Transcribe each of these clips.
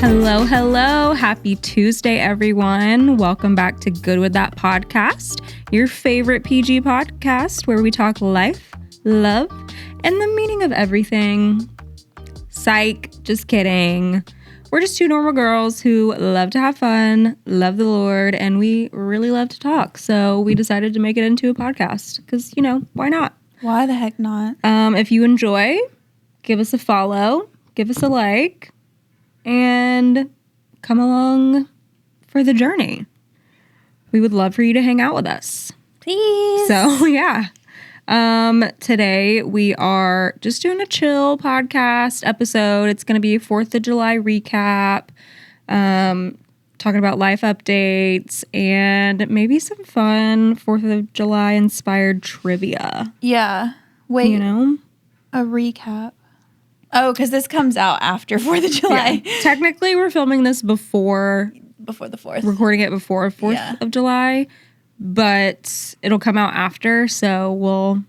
Hello, hello. Happy Tuesday, everyone. Welcome back to Good With That podcast, your favorite PG podcast where we talk life, love, and the meaning of everything. Psych, just kidding. We're just two normal girls who love to have fun, love the Lord, and we really love to talk. So we decided to make it into a podcast because, why not? Why the heck not? If you enjoy, give us a follow, give us a like, and come along for the journey. We would love for you to hang out with us. Please. So, yeah. Today we are just doing a chill podcast episode. It's going to be a 4th of July recap, talking about life updates and maybe some fun 4th of July inspired trivia. Yeah. Wait. A recap. Oh, because this comes out after 4th of July. Yeah. Technically, we're filming this before the 4th. Recording it before 4th of July, but it'll come out after. So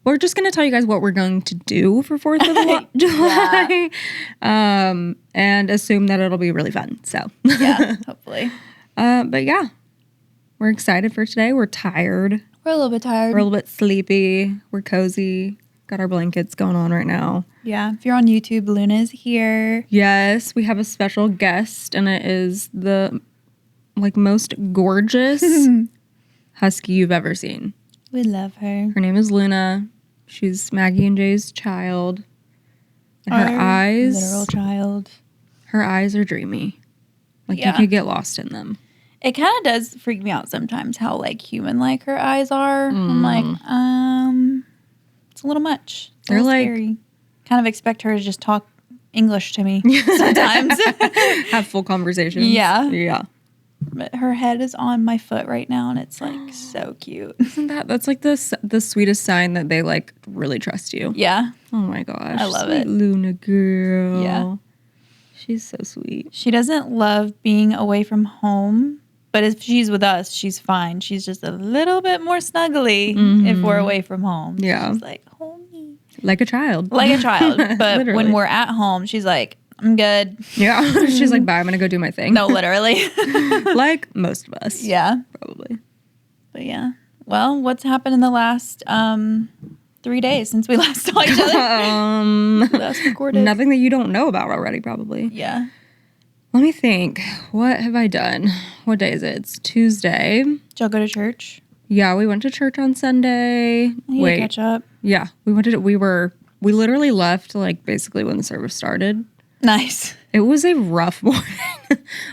we're just going to tell you guys what we're going to do for 4th of July, and assume that it'll be really fun. So yeah, hopefully. But yeah, we're excited for today. We're tired. We're a little bit tired. We're a little bit sleepy. We're cozy. Got our blankets going on right now. Yeah. If you're on YouTube, Luna's here. Yes, we have a special guest, and it is the most gorgeous husky you've ever seen. We love her. Her name is Luna. She's Maggie and Jay's child. And her Our eyes, literal child. Her eyes are dreamy. You could get lost in them. It kind of does freak me out sometimes how human-like her eyes are. I'm it's a little much. It's They're scary. Kind of expect her to just talk English to me sometimes. Have full conversations. Yeah. Yeah. But her head is on my foot right now, and it's so cute. Isn't that's the sweetest sign that they really trust you? Yeah. Oh my gosh. I love sweet it. Luna girl. Yeah. She's so sweet. She doesn't love being away from home, but if she's with us, she's fine. She's just a little bit more snuggly if we're away from home. Yeah. She's like, homie. Like a child. Like a child. But when we're at home, she's like, I'm good. Yeah. She's like, bye, I'm going to go do my thing. No, literally. Like most of us. Yeah. Probably. But yeah. Well, what's happened in the last 3 days since we last saw each other? Last recorded. Nothing that you don't know about already, probably. Yeah. Let me think. What have I done? What day is it? It's Tuesday. Did y'all go to church? Yeah, we went to church on Sunday. Wait. Catch up. Yeah, we literally left basically when the service started. Nice. It was a rough morning.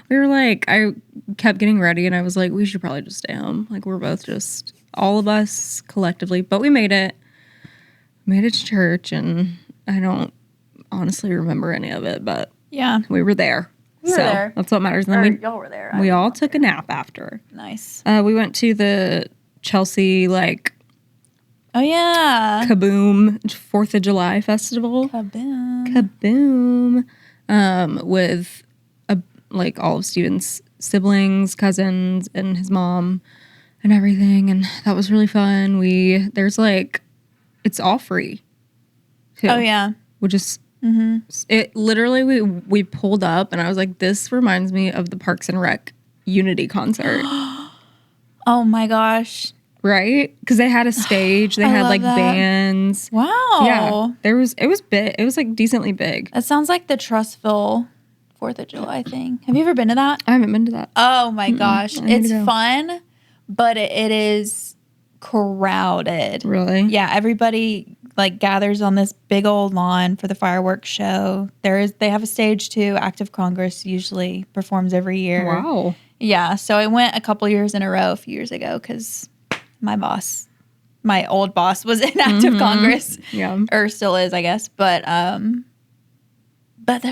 We were I kept getting ready and I was like, we should probably just stay home. We're both just, all of us collectively, but we made it. Made it to church, and I don't honestly remember any of it, but yeah, we were there. We were there. That's what matters. And then y'all were there. We all took a nap after. Nice. We went to the Chelsea oh yeah, Kaboom 4th of July festival. Kaboom. With all of Steven's siblings, cousins, and his mom, and everything, and that was really fun. There's it's all free. Too, oh yeah, which is it. Literally, we pulled up, and I was like, "This reminds me of the Parks and Rec Unity concert." Oh my gosh! Right? Because they had a stage. They had bands. Wow. Yeah. It was big. It was decently big. That sounds like the Trustville 4th of July thing. Have you ever been to that? I haven't been to that. Oh my gosh. It's fun, but it is crowded. Really? Yeah. Everybody gathers on this big old lawn for the fireworks show. They have a stage too. Active Congress usually performs every year. Wow. Yeah. So I went a couple years in a row a few years ago because my old boss was in active Congress. Yeah. Or still is, I guess. But the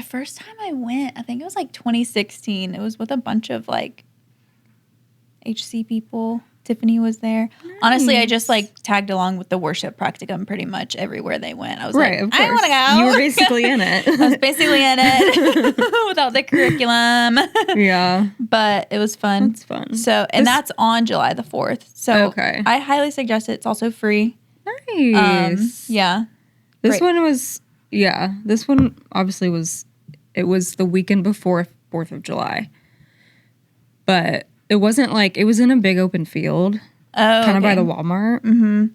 first time I went, I think it was 2016. It was with a bunch of HC people. Tiffany was there. Nice. Honestly, I just tagged along with the worship practicum pretty much everywhere they went. I was right, like, I want to go. You were basically in it. I was basically in it without the curriculum. Yeah. But it was fun. It's fun. So, and that's on July the 4th. So okay. I highly suggest it. It's also free. Nice. Yeah. This one obviously was it was the weekend before 4th of July. But it wasn't like, it was in a big open field. Kind of by the Walmart. Mm-hmm.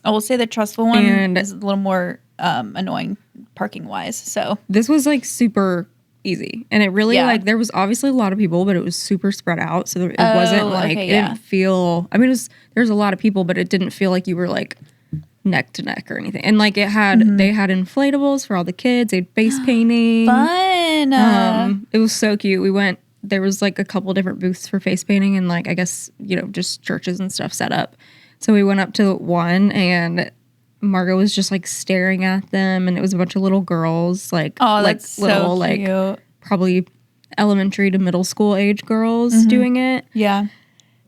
I will say the Trustful one is a little more annoying parking wise. So this was like super easy, and it really like there was obviously a lot of people, but it was super spread out, so it wasn't like it didn't feel. I mean, there's a lot of people, but it didn't feel like you were like neck to neck or anything. And like it had they had inflatables for all the kids. They had face painting. Fun. It was so cute. We went. There was like a couple different booths for face painting, and like I guess just churches and stuff set up. So we went up to one, and Margot was just like staring at them, and it was a bunch of little girls, like that's little so cute. like probably elementary to middle school age girls doing it. Yeah.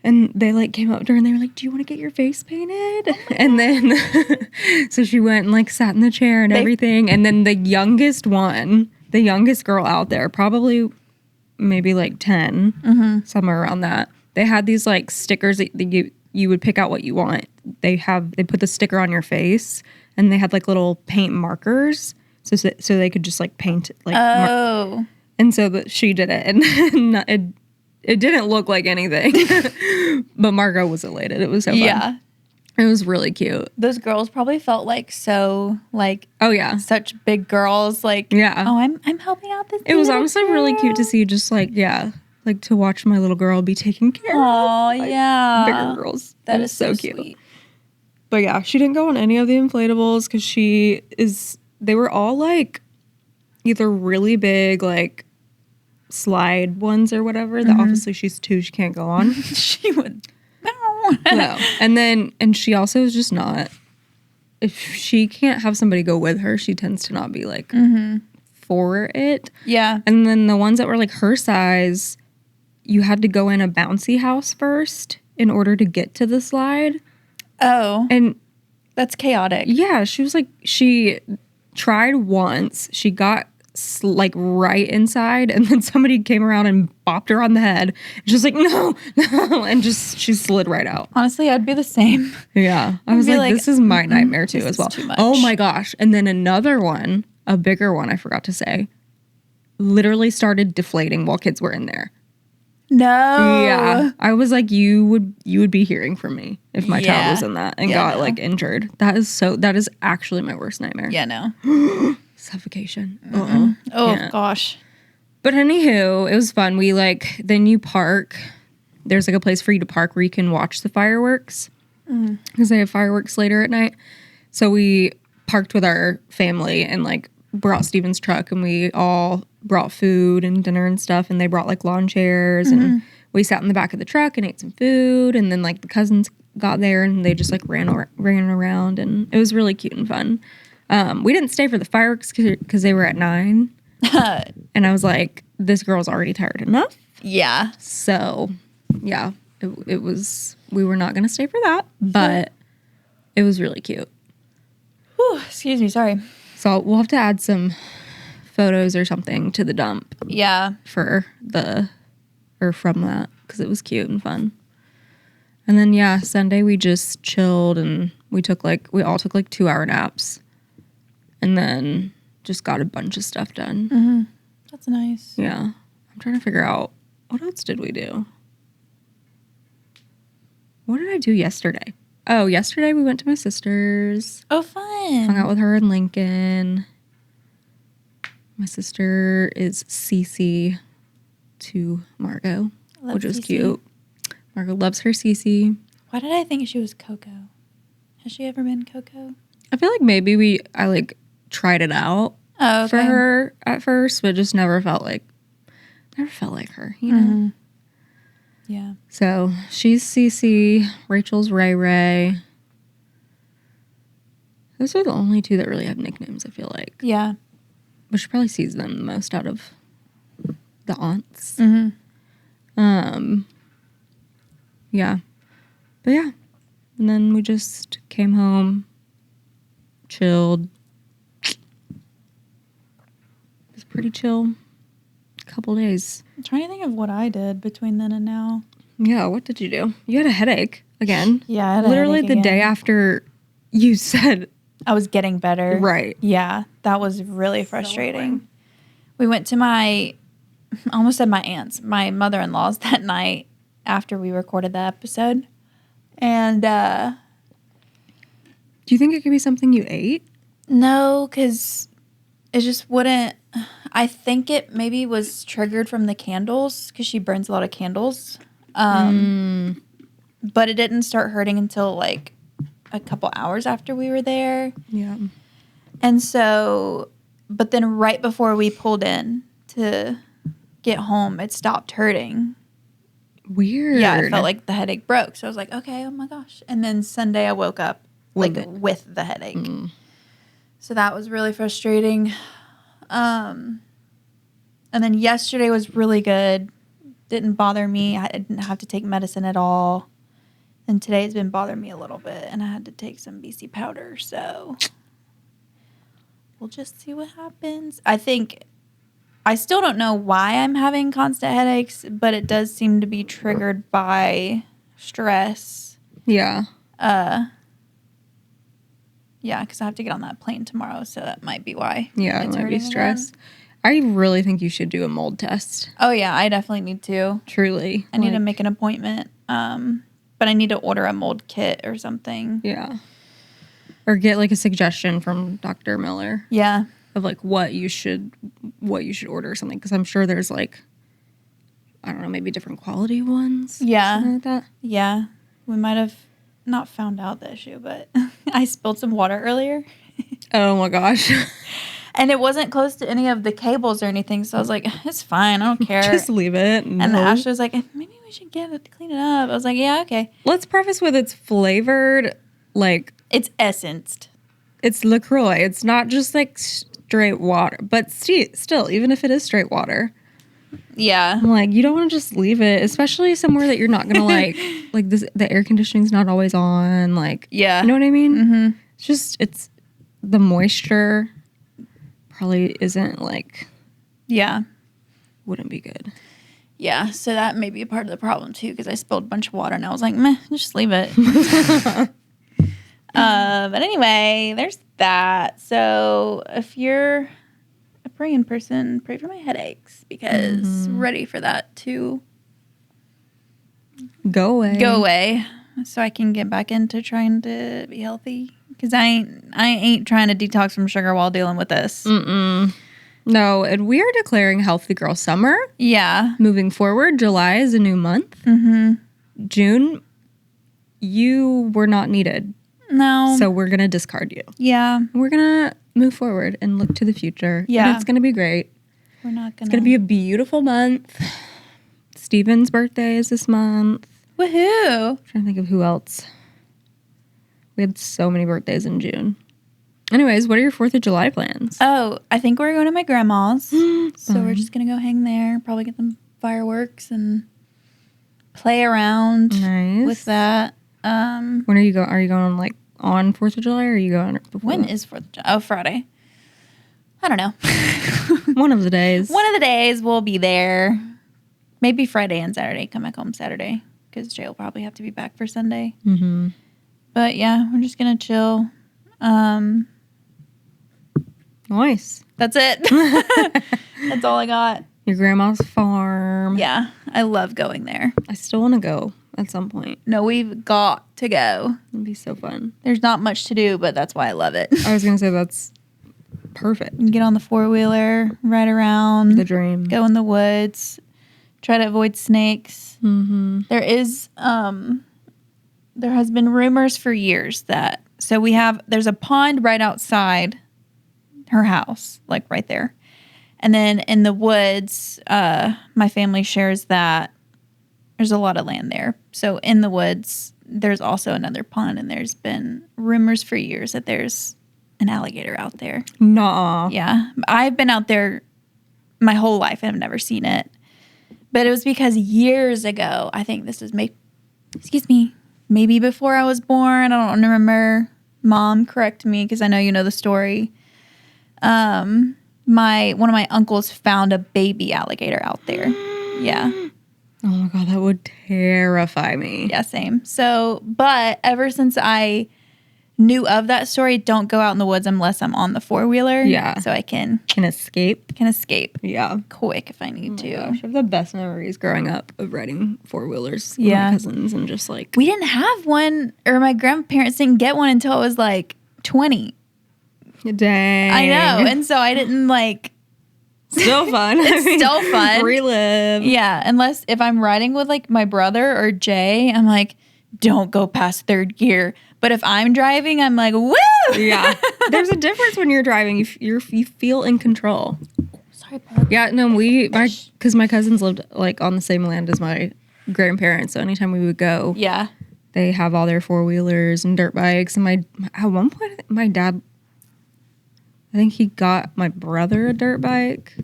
And they like came up to her and they were like, "Do you want to get your face painted?" And then so she went and like sat in the chair and everything. And then the youngest girl out there, probably maybe like 10, somewhere around that. They had these like stickers that you would pick out what you want. They put the sticker on your face, and they had like little paint markers, so they could just like paint like. And so she did it, and it didn't look like anything, but Margot was elated. It was so fun. Yeah, it was really cute. Those girls probably felt like so like such big girls. Like I'm helping out this. It was honestly really cute to see, just like like to watch my little girl be taken care of. Oh yeah, bigger girls. That is so cute. Sweet. But yeah, she didn't go on any of the inflatables because they were all like either really big like slide ones or whatever that obviously she's 2, she can't go on. She would no. And she also is just not, if she can't have somebody go with her, she tends to not be like for it. Yeah. And then the ones that were like her size, you had to go in a bouncy house first in order to get to the slide. Oh. And that's chaotic. Yeah, she was like, she tried once, she got like right inside, and then somebody came around and bopped her on the head. She's like, no, and she slid right out. Honestly, I'd be the same. Yeah, I was like, this is my nightmare too as well. Oh my gosh. And then another one, a bigger one, I forgot to say, literally started deflating while kids were in there. No. Yeah. I was like, you would be hearing from me if my child was in that and got like injured. That is actually my worst nightmare. Yeah, no. Suffocation. Oh gosh. But anywho, it was fun. We then you park. There's like a place for you to park where you can watch the fireworks because they have fireworks later at night. So we parked with our family and like brought Steven's truck, and we all brought food and dinner and stuff, and they brought like lawn chairs and we sat in the back of the truck and ate some food, and then like the cousins got there and they just like ran around, and it was really cute and fun. We didn't stay for the fireworks because they were at 9. And I was like, this girl's already tired enough. Yeah. So, yeah, it was, we were not going to stay for that, but it was really cute. Whew, excuse me, sorry. So we'll have to add some photos or something to the dump. Yeah. From that, because it was cute and fun. And then, yeah, Sunday we just chilled, and we all took 2-hour naps. And then just got a bunch of stuff done. Mm-hmm. That's nice. Yeah. I'm trying to figure out, what else did we do? What did I do yesterday? Oh, yesterday we went to my sister's. Oh, fun. Hung out with her in Lincoln. My sister is Cece to Margot, which was cute. Margot loves her Cece. Why did I think she was Coco? Has she ever been Coco? I feel like maybe I tried it out for her at first, but just never felt like her, you know? Yeah. So she's Cece, Rachel's Ray Ray. Those are the only 2 that really have nicknames, I feel like. Yeah. But she probably sees them the most out of the aunts. Yeah. But yeah. And then we just came home, chilled. It was pretty chill. Couple days. I'm trying to think of what I did between then and now. Yeah, what did you do? You had a headache again. Yeah, I had literally the day after you said I was getting better. Right. Yeah, that was really frustrating. We went to I almost said my aunt's, my mother-in-law's that night after we recorded the episode. And Do you think it could be something you ate? no, because it just wouldn't. I think it maybe was triggered from the candles because she burns a lot of candles. But it didn't start hurting until like a couple hours after we were there. Yeah. And so, but then right before we pulled in to get home, it stopped hurting. Weird. Yeah, I felt like the headache broke. So I was like, okay, oh my gosh. And then Sunday I woke up like with the headache. So that was really frustrating. And then yesterday was really good. Didn't bother me. I didn't have to take medicine at all. And today's been bothering me a little bit. And I had to take some BC powder. So we'll just see what happens. I still don't know why I'm having constant headaches, but it does seem to be triggered by stress. Yeah. Yeah, because I have to get on that plane tomorrow, so that might be why. Yeah, it might be stress. I really think you should do a mold test. Oh, yeah, I definitely need to. Truly. I need to make an appointment, but I need to order a mold kit or something. Yeah. Or get like a suggestion from Dr. Miller. Yeah. Of like what you should order or something. Because I'm sure there's like, I don't know, maybe different quality ones. Yeah. Something like that. Yeah. We might have not found out the issue, but I spilled some water earlier. Oh my gosh. And it wasn't close to any of the cables or anything, so I was like, it's fine, I don't care. Just leave it. No. And Ashley was like, maybe we should get it to clean it up. I was like, yeah, okay. Let's preface with it's flavored, like... It's essenced. It's LaCroix. It's not just like straight water. But still, even if it is straight water... Yeah. I'm like, you don't want to just leave it, especially somewhere that you're not going to like this, the air conditioning's not always on. Like, yeah. You know what I mean? Mm-hmm. It's the moisture probably isn't like, yeah. Wouldn't be good. Yeah. So that may be a part of the problem too, because I spilled a bunch of water and I was like, meh, just leave it. But anyway, there's that. So if you're a praying person, pray for my headaches because ready for that to go away so I can get back into trying to be healthy because I ain't trying to detox from sugar while dealing with this. No, and we are declaring Healthy Girl Summer. Yeah. Moving forward, July is a new month. June, you were not needed. No. So we're going to discard you. Yeah. We're going to move forward and look to the future. Yeah. And it's going to be great. We're not going to. It's going to be a beautiful month. Steven's birthday is this month. Woohoo. I'm trying to think of who else. We had so many birthdays in June. Anyways, what are your 4th of July plans? Oh, I think we're going to my grandma's. So we're just going to go hang there, probably get some fireworks and play around with that. When are you going? Are you going like on 4th of July or are you going before? When is 4th of July? Oh, Friday. I don't know. One of the days. One of the days we'll be there. Maybe Friday and Saturday. Come back home Saturday because Jay will probably have to be back for Sunday. But yeah, we're just going to chill. Nice. That's it. That's all I got. Your grandma's farm. Yeah, I love going there. I still want to go at some point. No, we've got to go. It'd be so fun. There's not much to do, but that's why I love it. I was going to say that's perfect. You can get on the 4-wheeler, ride around. The dream. Go in the woods. Try to avoid snakes. There is, there has been rumors for years that, so there's a pond right outside her house, like right there. And then in the woods, my family shares that there's a lot of land there. So in the woods, there's also another pond, and there's been rumors for years that there's an alligator out there. Nuh-uh. Yeah. I've been out there my whole life and I've never seen it. But it was because years ago, I think this was maybe before I was born. I don't remember. Mom, correct me because I know you know the story. One of my uncles found a baby alligator out there. Yeah. Oh my God, that would terrify me. Yeah, same. So, but ever since I knew of that story, don't go out in the woods unless I'm on the 4-wheeler. Yeah. So I can escape. Yeah. Quick if I need to. Gosh, I have the best memories growing up of riding 4-wheelers with my cousins and just like. We didn't have one, or my grandparents didn't get one until I was like 20. Dang. I know. And so I didn't like. Still fun. It's still fun. Relive. Yeah. Unless if I'm riding with like my brother or Jay, I'm like, don't go past 3rd gear. But if I'm driving, I'm like, woo! Yeah. There's a difference when you're driving. You feel in control. Sorry, Bob. Yeah, no, because my cousins lived like on the same land as my grandparents. So anytime we would go, Yeah. they have all their 4-wheelers and dirt bikes. And at one point, my dad, I think he got my brother a dirt bike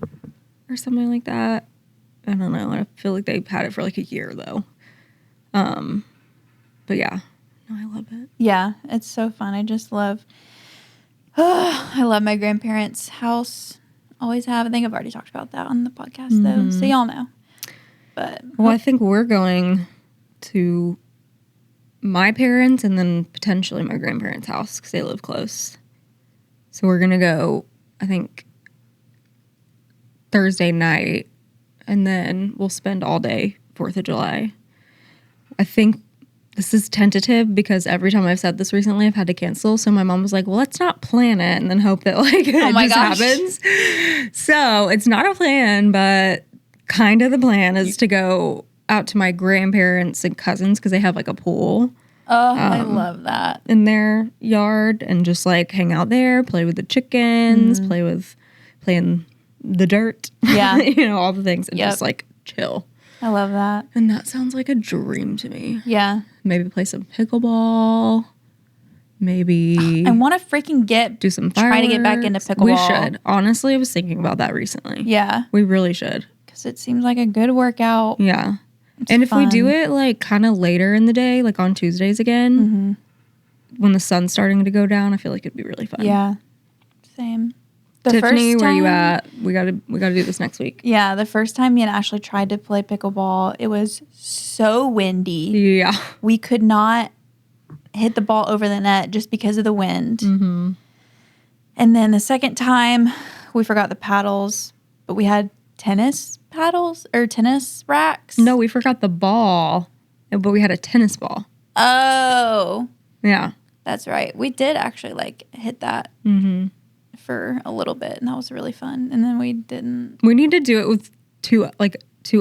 or something like that. I don't know. I feel like they had it for like a year though. But yeah, no, I love it. Yeah, it's so fun. I just love. I love my grandparents' house. Always have. I think I've already talked about that on the podcast though, so y'all know. But well, I think we're going to my parents and then potentially my grandparents' house because they live close. So we're gonna go, I think, Thursday night, and then we'll spend all day 4th of July. I think this is tentative because every time I've said this recently, I've had to cancel. So my mom was like, well, let's not plan it and then hope that like it just happens. So it's not a plan, but kind of the plan is to go out to my grandparents and cousins because they have like a pool. Oh, I love that. In their yard and just like hang out there, play with the chickens, play in the dirt. Yeah. All the things and just like chill. I love that. And that sounds like a dream to me. Yeah. Maybe play some pickleball. Maybe I want to freaking do some fireworks. Try to get back into pickleball. We should. Honestly, I was thinking about that recently. Yeah. We really should. Because it seems like a good workout. Yeah. It's and if fun. we do it like kind of later in the day, like on Tuesdays again, when the sun's starting to go down, I feel like it'd be really fun. Yeah. Same. Tiffany, where you at? We gotta do this next week. Yeah, the first time me and Ashley tried to play pickleball, it was so windy. Yeah. We could not hit the ball over the net just because of the wind. Mm-hmm. And then the second time, we forgot the paddles, but we had tennis paddles or tennis racks. No, we forgot the ball, but we had a tennis ball. Oh. Yeah. That's right. We did actually like hit that. Mm-hmm. For a little bit, and that was really fun. And then we didn't. We need to do it with two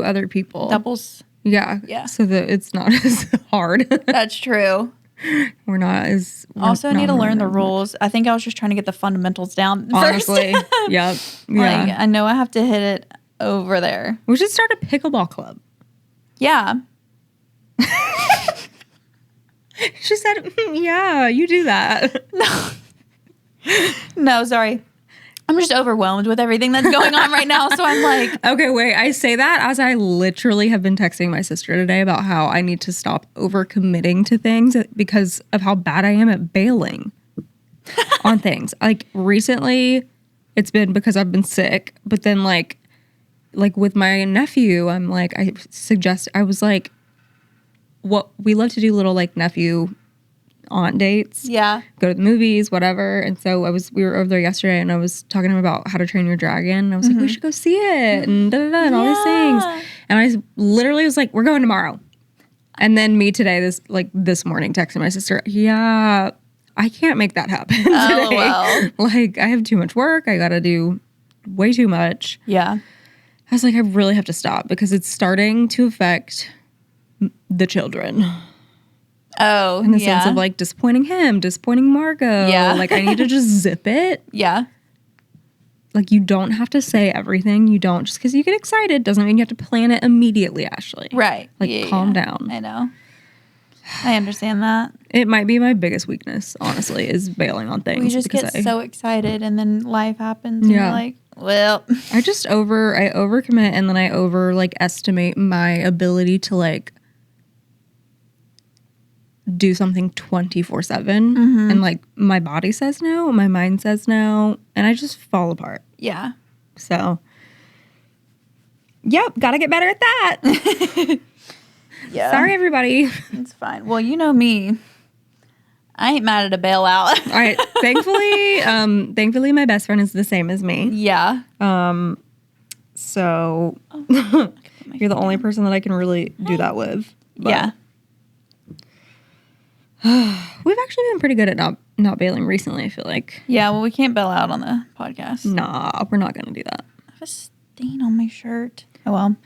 other people. Doubles. Yeah. Yeah. So that it's not as hard. That's true. We're not as. Also need to learn the rules. I think I was just trying to get the fundamentals down. Honestly. First. Yep. Yeah. Like, I know I have to hit it over there. We should start a pickleball club. Yeah. She said, yeah, you do that. No, sorry. I'm just overwhelmed with everything that's going on right now. So I'm like. Okay, wait. I say that as I literally have been texting my sister today about how I need to stop overcommitting to things because of how bad I am at bailing on things. Like recently, it's been because I've been sick. But then like with my nephew, I'm like, I was like, what we love to do little like nephew aunt dates. Yeah. Go to the movies, whatever. And so we were over there yesterday and I was talking to him about How to Train Your Dragon. And I was like, we should go see it and and all these things. And I literally was like, we're going tomorrow. And then me today, this morning, texting my sister, yeah, I can't make that happen today. Well. Like I have too much work. I got to do way too much. Yeah. I was like, I really have to stop because it's starting to affect the children. Oh, in the sense of like disappointing him, disappointing Margot. Yeah. Like I need to just zip it. Yeah. Like you don't have to say everything. You don't just because you get excited doesn't mean you have to plan it immediately, Ashley. Right. Like calm down. I know. I understand that. It might be my biggest weakness, honestly, is bailing on things. We just get so excited and then life happens and you're like, well. I overcommit and then I estimate my ability to like do something 24/7 and like my body says no, my mind says no, and I just fall apart. Yeah. So yep, gotta get better at that. Yeah. Sorry everybody. It's fine. Well, you know me. I ain't mad at a bailout. All right. Thankfully, my best friend is the same as me. Yeah. So you're the only person that I can really do that with. But Yeah. we've actually been pretty good at not bailing recently, I feel like. Yeah, well, we can't bail out on the podcast. Nah, we're not going to do that. I have a stain on my shirt. Oh, well.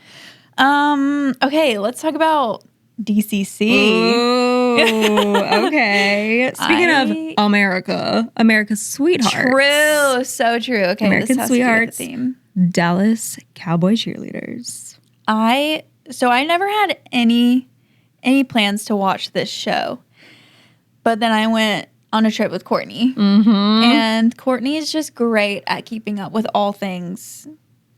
Okay, let's talk about DCC. Ooh, okay. Speaking of America's sweethearts. True, so true. Okay, American this has sweethearts, to be the theme. Dallas Cowboy cheerleaders. I never had any plans to watch this show, but then I went on a trip with Courtney, and Courtney is just great at keeping up with all things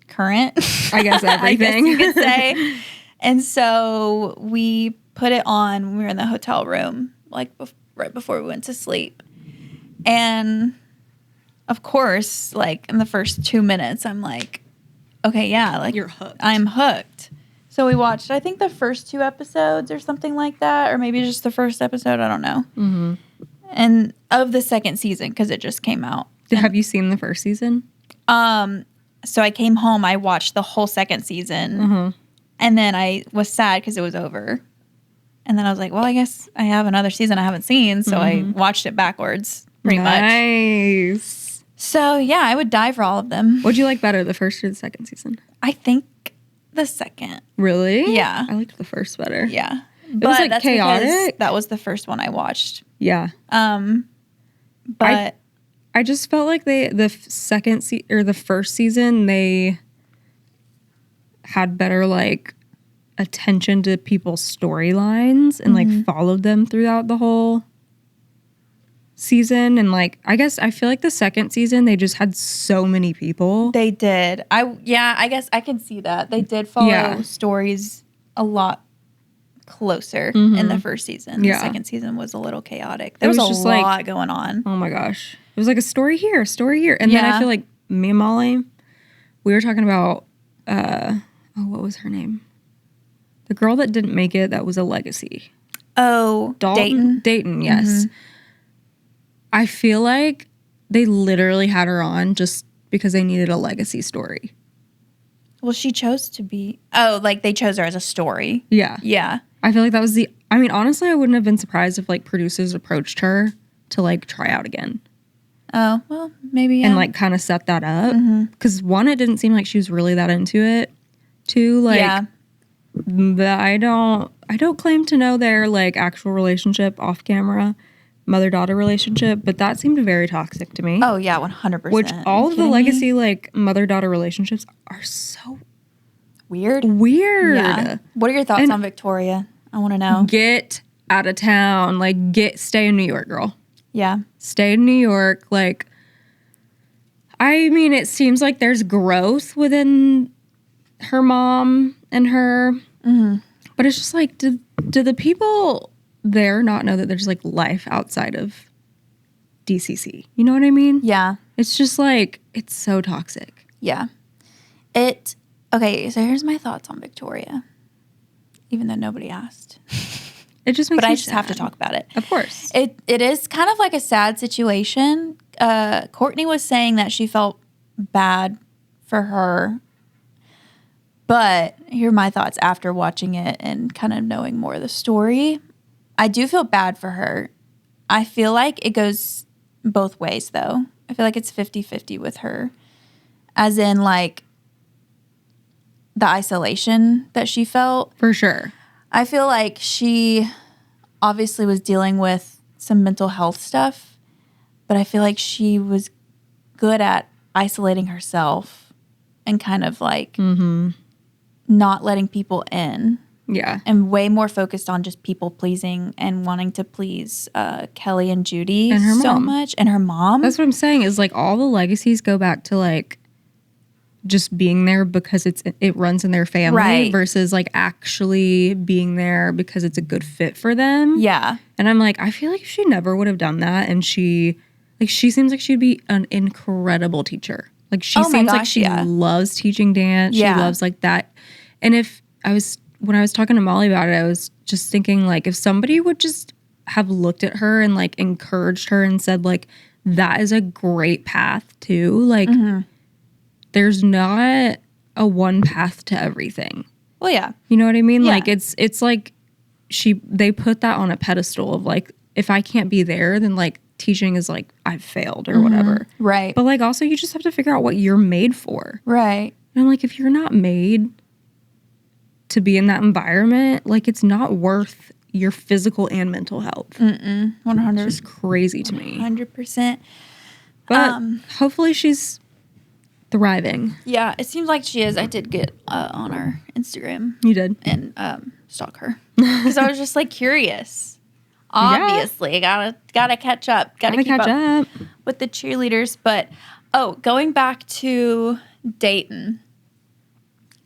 current. I guess everything. I guess you could say. And so we put it on when we were in the hotel room, like right before we went to sleep. And of course, like in the first 2 minutes, I'm like, okay, yeah, like You're hooked. I'm hooked. So we watched, I think, the first 2 episodes or something like that, or maybe just the first episode. I don't know. Mm-hmm. And of the second season, because it just came out. Have you seen the first season? So I came home, I watched the whole second season, and then I was sad because it was over. And then I was like, well, I guess I have another season I haven't seen, so I watched it backwards, pretty much. Nice. So, yeah, I would die for all of them. What'd you like better, the first or the second season? I think the second. Really? Yeah. I liked the first better. Yeah. It was, like, that's chaotic. that was the first one I watched. Yeah. But I just felt like the first season, they had better, like, attention to people's storylines and, like, followed them throughout the whole season. And, like, I feel like the second season, they just had so many people. they did. I guess I can see that. They did follow stories a lot closer in the first season. Yeah. The second season was a little chaotic. There was a just lot going on. Oh my gosh. It was like a story here, a story here. And then I feel like me and Molly, we were talking about, what was her name? The girl that didn't make it, that was a legacy. Oh, Dalton? Dayton, yes. I feel like they literally had her on just because they needed a legacy story. Well, she chose to be... Oh, like they chose her as a story. Yeah. Yeah. I feel like that was honestly, I wouldn't have been surprised if, like, producers approached her to, like, try out again. Oh, well, maybe, yeah. And, like, kind of set that up. Because, one, it didn't seem like she was really that into it. Two, like, I don't claim to know their, like, actual relationship off camera, mother-daughter relationship, but that seemed very toxic to me. Oh, yeah, 100%. Which all of the legacy, like, mother-daughter relationships are so weird. Yeah. What are your thoughts on Victoria? I want to know. Get out of town. Like, stay in New York, girl. Yeah. Stay in New York. Like, I mean, it seems like there's growth within her mom and her. But it's just like, do the people there not know that there's, like, life outside of DCC? You know what I mean? Yeah. It's just like, it's so toxic. Yeah. Okay, so here's my thoughts on Victoria. Even though nobody asked. It just makes But me I just sad. have to talk about it. Of course. It is kind of like a sad situation. Courtney was saying that she felt bad for her. But here are my thoughts after watching it and kind of knowing more of the story. I do feel bad for her. I feel like it goes both ways, though. I feel like it's 50-50 with her. As in, like, the isolation that she felt. For sure. I feel like she obviously was dealing with some mental health stuff, but I feel like she was good at isolating herself and kind of like not letting people in. Yeah. And way more focused on just people pleasing and wanting to please Kelly and Judy and her so mom. much. And her mom. That's what I'm saying is, like, all the legacies go back to, like, just being there because it runs in their family versus, like, actually being there because it's a good fit for them. Yeah. And I'm like, I feel like she never would have done that. And she seems like she'd be an incredible teacher. Like, she seems like she loves teaching dance. She loves, like, that. And when I was talking to Molly about it, I was just thinking, like, if somebody would just have looked at her and like encouraged her and said like, that is a great path too. Like there's not a one path to everything. Well, yeah. You know what I mean? Yeah. Like it's like they put that on a pedestal of like, if I can't be there, then like teaching is like I've failed or whatever. Right. But like also you just have to figure out what you're made for. Right. And I'm like, if you're not made to be in that environment, like it's not worth your physical and mental health. 100%. It's just crazy to me. 100%. But hopefully she's thriving. Yeah, it seems like she is. I did get on our Instagram. You did. And stalk her. Because I was just like curious. Obviously, gotta catch up. Gotta keep catch up with the cheerleaders. But, going back to Dayton,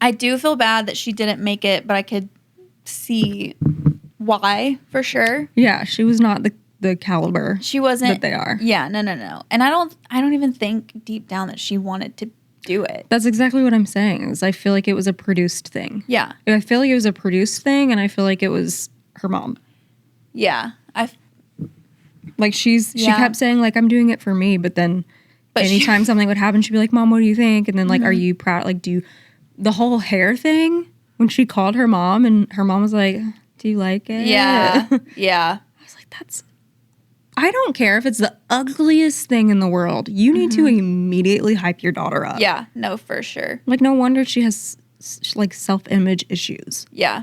I do feel bad that she didn't make it, but I could see why for sure. Yeah, she was not the caliber she wasn't that they are. Yeah, no. And I don't even think deep down that she wanted to do it. That's exactly what I'm saying. Is I feel like it was a produced thing. Yeah. I feel like it was a produced thing, and I feel like it was her mom. Yeah. She kept saying like, I'm doing it for me, but then anytime something would happen, she'd be like, Mom, what do you think? And then like, are you proud? Like, the whole hair thing when she called her mom and her mom was like, do you like it? Yeah. Yeah. I was like, I don't care if it's the ugliest thing in the world. You need to immediately hype your daughter up. Yeah. No, for sure. Like, no wonder she has like self-image issues. Yeah.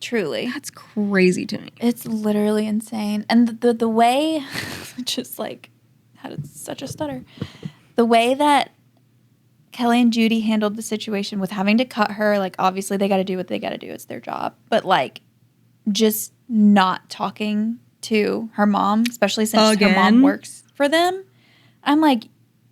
Truly. That's crazy to me. It's literally insane. And the way, just like, had such a stutter. The way that Kelly and Judy handled the situation with having to cut her, like, obviously they got to do what they got to do. It's their job. But, like, just not talking to her mom, especially since her mom works for them. I'm like,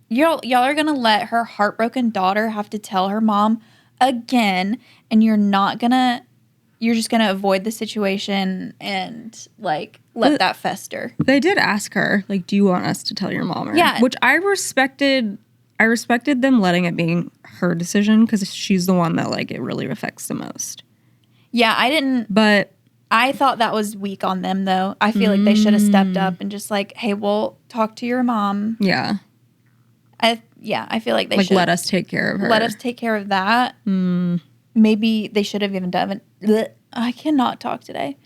y'all are going to let her heartbroken daughter have to tell her mom again, and you're just going to avoid the situation and, like, let that fester. They did ask her, like, do you want us to tell your mom? Yeah. Which I respected them letting it being her decision because she's the one that, like, it really affects the most. Yeah, I didn't. But I thought that was weak on them, though. I feel like they should have stepped up and just, like, hey, we'll talk to your mom. Yeah. I feel like they should. Let us take care of her. Let us take care of that. Maybe they should have even done it. I cannot talk today.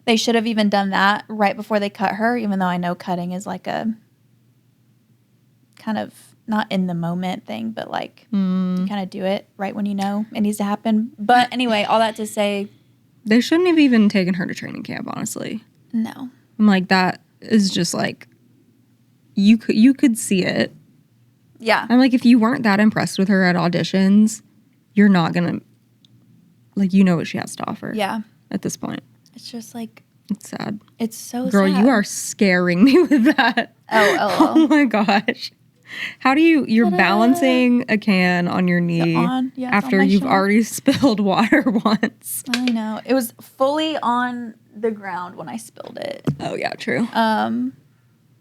They should have even done that right before they cut her, even though I know cutting is like a kind of not in the moment thing, but like you kind of do it right when you know it needs to happen. But anyway, all that to say, they shouldn't have even taken her to training camp, honestly. No. I'm like, that is just like, you could see it. Yeah. I'm like, if you weren't that impressed with her at auditions, you're not going to, like, you know what she has to offer. Yeah. At this point. It's just like, it's sad. It's so Girl, sad. you are scaring me with that. Oh my gosh. How do you're balancing a can on your knee after you've already spilled water once. I know. It was fully on the ground when I spilled it. Oh yeah, true.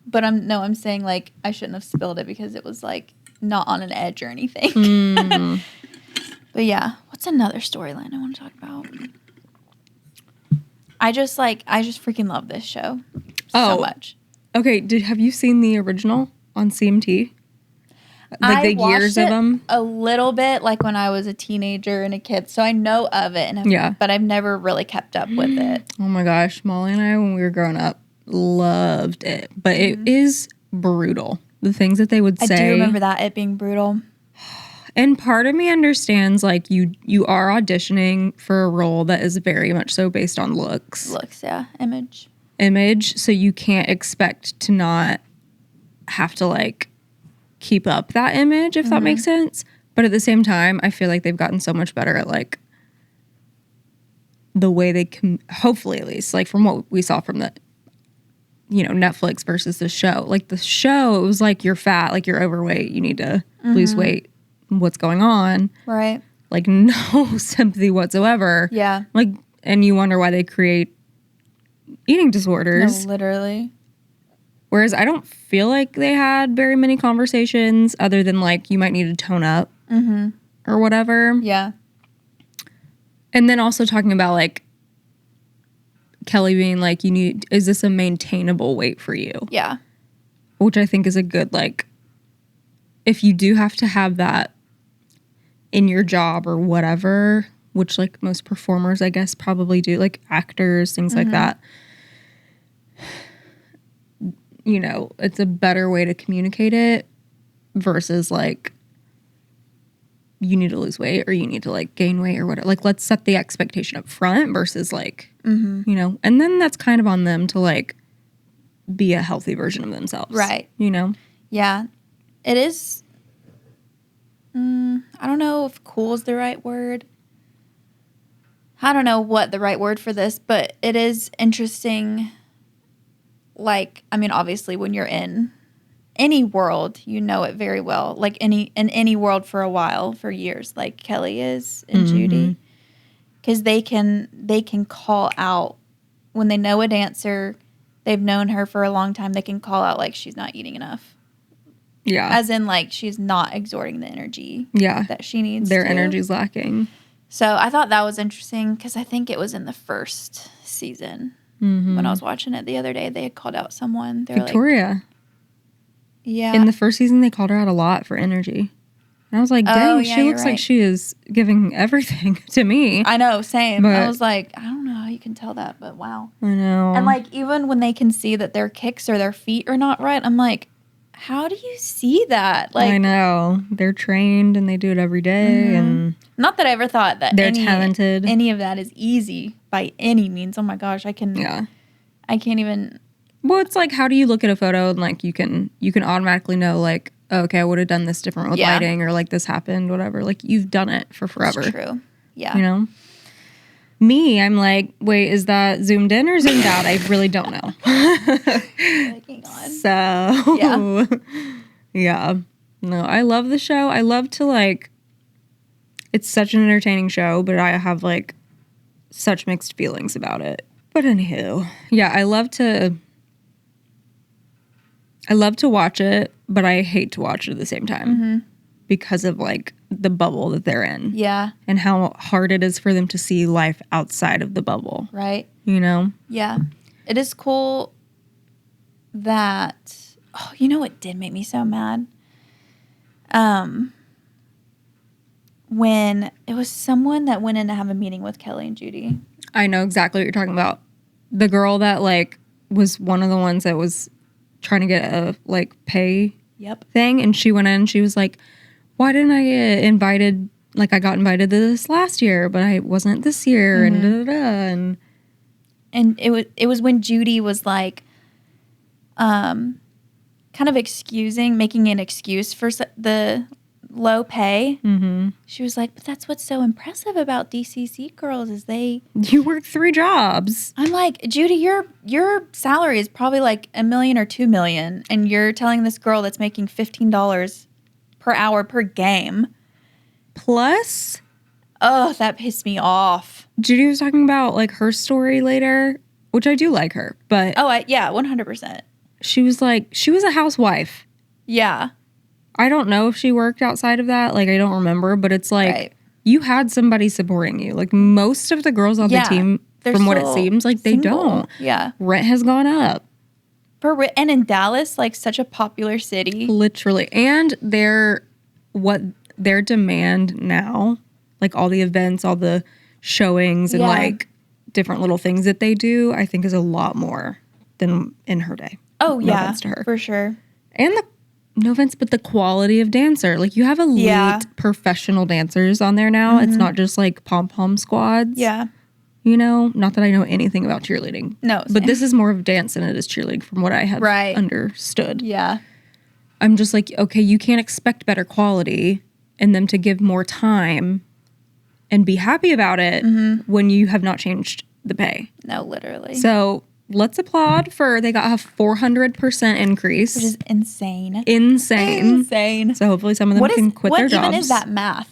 But I'm saying like I shouldn't have spilled it because it was like not on an edge or anything. But yeah, what's another storyline I want to talk about? I just freaking love this show so much. Okay, have you seen the original on CMT? Like the years of them? A little bit, like when I was a teenager and a kid, so I know of it. But I've never really kept up with it. Oh my gosh, Molly and I, when we were growing up, loved it. But it is brutal. The things that they would say. I do remember that, it being brutal. And part of me understands, like, you are auditioning for a role that is very much so based on looks. Looks, yeah. Image. So you can't expect to not have to, like, keep up that image, if that makes sense. But at the same time, I feel like they've gotten so much better at, like, the way they can, hopefully at least, like, from what we saw from the, Netflix versus the show. Like, the show, it was like, you're fat, like, you're overweight, you need to lose weight. What's going on? Right. Like, no sympathy whatsoever. Yeah. Like, and you wonder why they create eating disorders. No, literally. Whereas I don't feel like they had very many conversations other than, like, you might need to tone up or whatever. Yeah. And then also talking about, like, Kelly being like, is this a maintainable weight for you? Yeah. Which I think is a good, like, if you do have to have that in your job or whatever, which like most performers, I guess, probably do, like actors, things like that. You know, it's a better way to communicate it versus like, you need to lose weight or you need to like gain weight or whatever. Like, let's set the expectation up front versus like, you know, and then that's kind of on them to like be a healthy version of themselves. Right. You know? Yeah. It is. I don't know if cool is the right word. I don't know what the right word for this, but it is interesting. Like, I mean, obviously when you're in any world, you know it very well. Like in any world for a while, for years, like Kelly is and Judy. Because they can call out when they know a dancer, they've known her for a long time, they can call out like she's not eating enough. Yeah. As in like she's not exerting the energy that she needs. Their energy's lacking. So I thought that was interesting because I think it was in the first season when I was watching it the other day. They had called out someone. They're Victoria. Like, yeah. In the first season, they called her out a lot for energy. And I was like, dang, she looks like she is giving everything to me. I know, same. But I was like, I don't know how you can tell that, but wow. I know. And like even when they can see that their kicks or their feet are not right, I'm like, how do you see that? Like, I know. They're trained and they do it every day. And not that I ever thought that they're talented. Any of that is easy by any means. Oh my gosh, I can't even. Well, it's like, how do you look at a photo and like you can automatically know like, oh, okay, I would have done this different with lighting or like this happened, whatever. Like you've done it for forever. That's true. Yeah. You know? Me, I'm like, wait, is that zoomed in or zoomed out? I really don't know. Like, hang on. So, yeah. No, I love the show. I love to like, it's such an entertaining show, but I have like such mixed feelings about it. But anywho, yeah, I love to watch it, but I hate to watch it at the same time because of like the bubble that they're in. Yeah. And how hard it is for them to see life outside of the bubble. Right. You know? Yeah. It is cool that, oh, you know what did make me so mad? When it was someone that went in to have a meeting with Kelly and Judy. I know exactly what you're talking about. The girl that like was one of the ones that was trying to get a like pay thing, and she went in and she was like, why didn't I get invited? Like I got invited to this last year, but I wasn't this year, and and it was when Judy was like, kind of making an excuse for the low pay. She was like, but that's what's so impressive about DCC girls is you work 3 jobs. I'm like, Judy, your salary is probably like $1 million or $2 million, and you're telling this girl that's making $15 per hour per game. Plus, oh, that pissed me off. Judy was talking about like her story later, which I do like her, but 100%. She was like, she was a housewife. Yeah. I don't know if she worked outside of that. Like, I don't remember, but it's like, you had somebody supporting you. Like, most of the girls on the team, from what it seems, like, they don't. Yeah. Rent has gone up. And in Dallas, like, such a popular city. Literally. And their demand now, like, all the events, all the showings, and, like, different little things that they do, I think is a lot more than in her day. Oh, no offense to her. For sure. And no offense, but the quality of dancer. Like, you have elite professional dancers on there now. It's not just, like, pom-pom squads. Yeah. You know? Not that I know anything about cheerleading. No. But this is more of dance than it is cheerleading from what I have understood. Yeah. I'm just like, okay, you can't expect better quality and them to give more time and be happy about it when you have not changed the pay. No, literally. So let's applaud they got a 400% increase. Which is insane. Insane. So hopefully some of them can quit their jobs. What even is that math?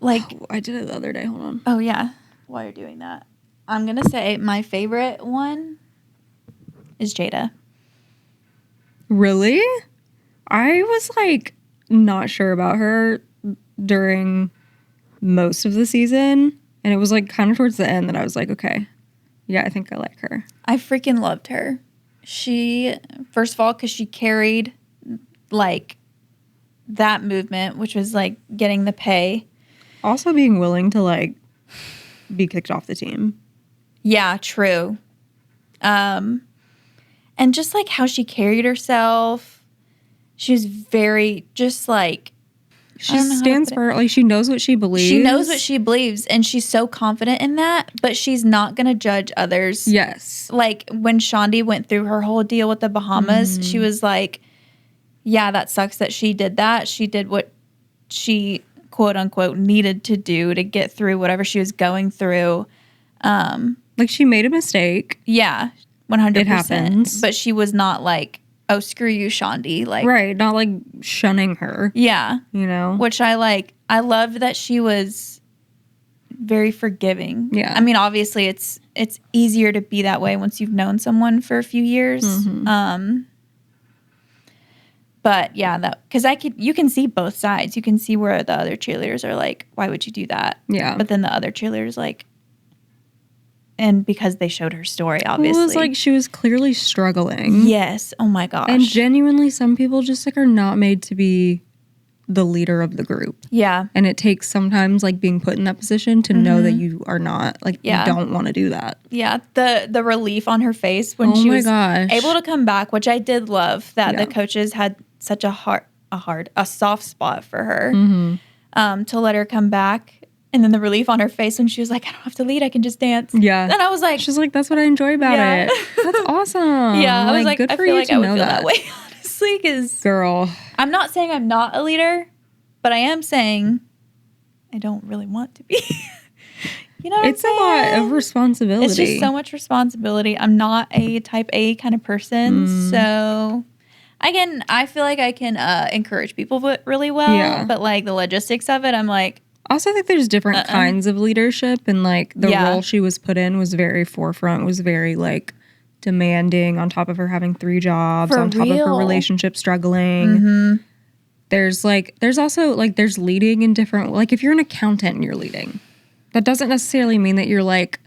Like, I did it the other day. Hold on. Oh, yeah. While you're doing that, I'm going to say my favorite one is Jada. Really? I was like not sure about her during most of the season. And it was like kind of towards the end that I was like, okay, Yeah, I think I like her. I freaking loved her. She, first of all, because she carried, like, that movement, which was, like, getting the pay. Also being willing to, like, be kicked off the team. Yeah, true. And just, like, how she carried herself. She was very, just, like... She stands for, like, she knows what she believes. She knows what she believes, and she's so confident in that, but she's not going to judge others. Yes. Like, when Shaundi went through her whole deal with the Bahamas, she was like, yeah, that sucks that she did that. She did what she, quote unquote, needed to do to get through whatever she was going through. Like, she made a mistake. Yeah, 100%. It happens. But she was not like, oh, screw you, Shaundi. Like, right, not like shunning her. Yeah. You know? Which I like. I loved that she was very forgiving. Yeah. I mean, obviously it's easier to be that way once you've known someone for a few years. But yeah, because you can see both sides. You can see where the other cheerleaders are like, why would you do that? Yeah. But then the other cheerleaders like, and because they showed her story, obviously. It was like she was clearly struggling. Yes. Oh my gosh. And genuinely, some people just like are not made to be the leader of the group. Yeah. And it takes sometimes like being put in that position to know that you are not, like, you don't want to do that. Yeah. The relief on her face when she was able to come back, which I did love that the coaches had such a soft spot for her to let her come back. And then the relief on her face when she was like, I don't have to lead, I can just dance. Yeah. And I was like... She's like, that's what I enjoy about it. That's awesome. Yeah. I was like, good I for feel you like to I would know feel that way, honestly. Because girl. I'm not saying I'm not a leader, but I am saying I don't really want to be. You know what I'm saying? It's a lot of responsibility. It's just so much responsibility. I'm not a type A kind of person. So... I feel like I can encourage people really well, but like the logistics of it, I'm like... Also, I think there's different kinds of leadership, and like the role she was put in was very forefront, was very like demanding, on top of her having 3 jobs, on top of her relationship struggling. There's also like there's leading in different, like if you're an accountant and you're leading, that doesn't necessarily mean that you're like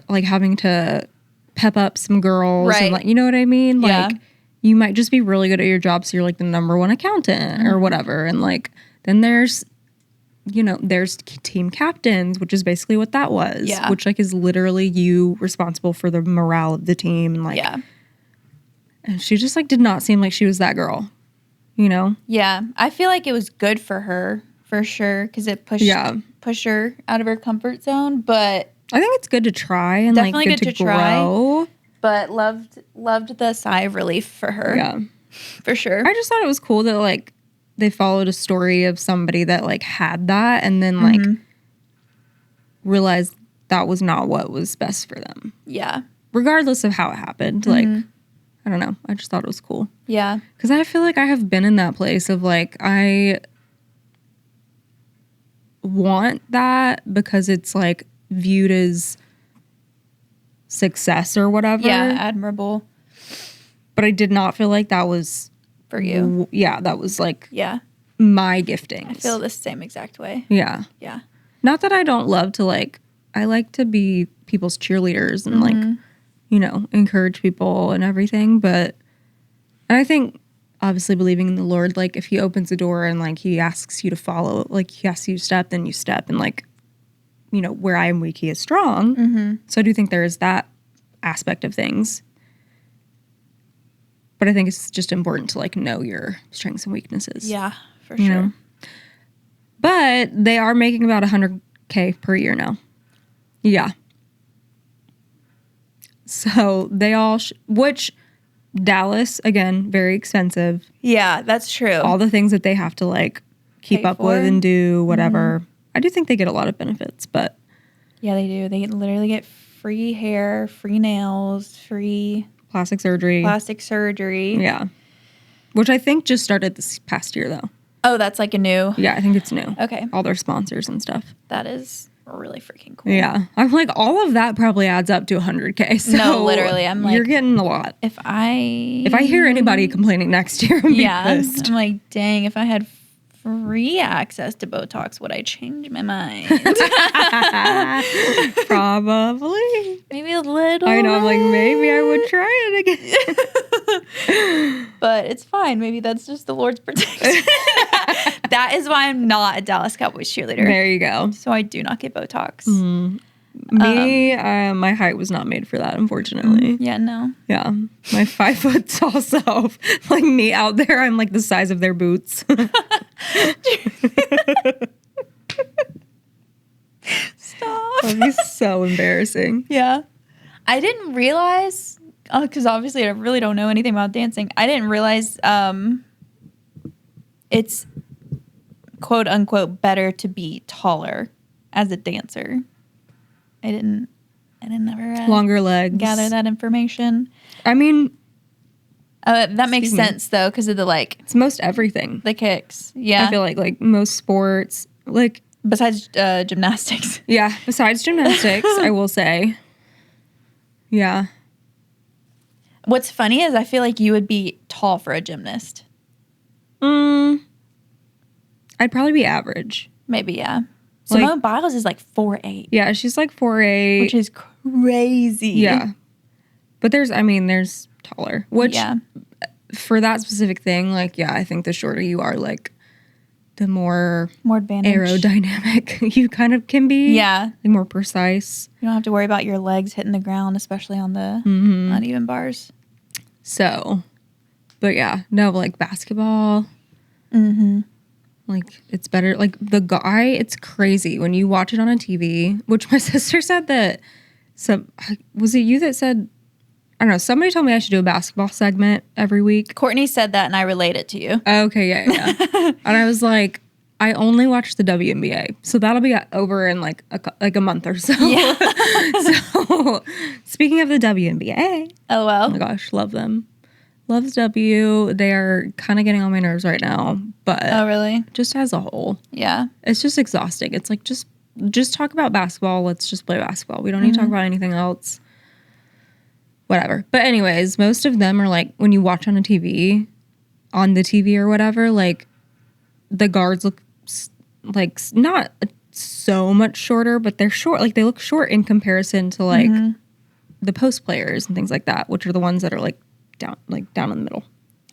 having to pep up some girls, and like, you know what I mean? Like you might just be really good at your job, so you're like the number 1 accountant or whatever, and like then there's team captains, which is basically what that was, which like is literally you responsible for the morale of the team, and like and she just like did not seem like she was that girl, you know? Yeah, I feel like it was good for her for sure, because it pushed her out of her comfort zone, but I think it's good to try, and definitely like good to grow. But loved the sigh of relief for her. Yeah. For sure. I just thought it was cool that like they followed a story of somebody that like had that, and then like realized that was not what was best for them. Yeah. Regardless of how it happened. Like, I don't know. I just thought it was cool. Yeah. Because I feel like I have been in that place of like, I want that because it's like viewed as success or whatever. Yeah, admirable. But I did not feel like that was for you. Yeah, that was like my gifting. I feel the same exact way. Yeah. Yeah. Not that I don't love to like, I like to be people's cheerleaders and like, you know, encourage people and everything. But, and I think obviously believing in the Lord, like if he opens a door and like he asks you to follow, like he asks you to step, then you step, and like, you know, where I am weak, he is strong. So I do think there is that aspect of things. But I think it's just important to like know your strengths and weaknesses. Yeah, for sure. Know? But they are making about $100K per year now. Yeah. So they all, which Dallas, again, very expensive. Yeah, that's true. All the things that they have to like keep up with and do, whatever. I do think they get a lot of benefits, but. Yeah, they do. They literally get free hair, free nails, free. Plastic surgery. Yeah. Which I think just started this past year, though. Oh, that's like a new. Yeah, I think it's new. Okay. All their sponsors and stuff. That is really freaking cool. Yeah. I'm like, all of that probably adds up to $100K. So no, literally. I'm like, you're getting a lot. If I hear anybody complaining next year, I'm I'm like, dang, if I had free access to Botox, would I change my mind? Probably. Maybe a little. I know. I'm like, maybe I would try it again. But it's fine. Maybe that's just the Lord's protection. That is why I'm not a Dallas Cowboys cheerleader. There you go. So I do not get Botox. Me, my height was not made for that, unfortunately. Yeah, no. Yeah. My 5 foot tall self, like me out there, I'm like the size of their boots. Stop. That'd be so embarrassing. Yeah. I didn't realize, because obviously I really don't know anything about dancing. I didn't realize it's quote unquote better to be taller as a dancer. I didn't ever Longer legs. gather that information. I mean, that makes sense though, because of the it's most everything. the kicks. Yeah. I feel like most sports, like Besides gymnastics. yeah, besides gymnastics, I will say. Yeah. What's funny is I feel like you would be tall for a gymnast. I'd probably be average. Maybe, yeah. Simone Biles is like 4'8". Yeah, she's like 4'8". Which is crazy. Yeah. But there's taller. Which, for that specific thing, I think the shorter you are, the more advantage. Aerodynamic you kind of can be. Yeah. More precise. You don't have to worry about your legs hitting the ground, especially on the uneven bars. So, but yeah, no, basketball. It's better. The guy, it's crazy when you watch it on a TV, which my sister said that was it you that said, I don't know, somebody told me I should do a basketball segment every week. Courtney said that and I relate it to you. Okay, yeah. And I was like, I only watch the WNBA, so that'll be over in a month or so. Yeah. So, speaking of the WNBA, oh my gosh, love them. Loves W. They are kind of getting on my nerves right now, but oh really? Just as a whole, yeah, it's just exhausting. It's just talk about basketball. Let's just play basketball. We don't need to talk about anything else. Whatever. But anyways, most of them are when you watch on the TV or whatever, the guards look not so much shorter, but they're short. They look short in comparison to the post players and things like that, which are the ones that are down in the middle.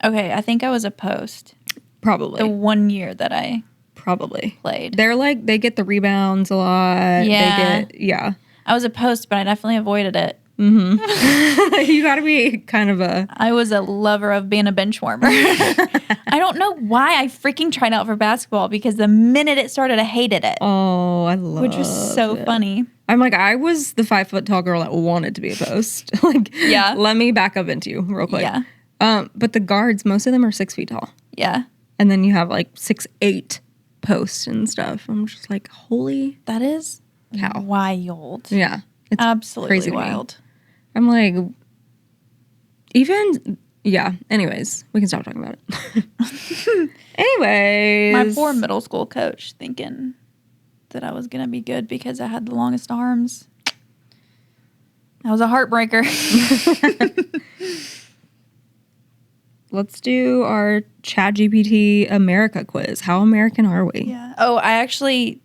Okay, I think I was a post. Probably. The 1 year that I played. They're they get the rebounds a lot. Yeah. I was a post, but I definitely avoided it. You gotta be kind of I was a lover of being a bench warmer. I don't know why I freaking tried out for basketball, because the minute it started, I hated it. Oh, I love it. Which was so funny. I'm I was the 5 foot tall girl that wanted to be a post. Yeah. Let me back up into you real quick. Yeah. But the guards, most of them are 6 feet tall. Yeah. And then you have 6'8" posts and stuff. I'm just holy. That is cow. Wild. Yeah. It's absolutely crazy wild. I'm anyways, we can stop talking about it. Anyways. My poor middle school coach thinking that I was going to be good because I had the longest arms. That was a heartbreaker. Let's do our ChatGPT America quiz. How American are we? Yeah. Oh, I actually...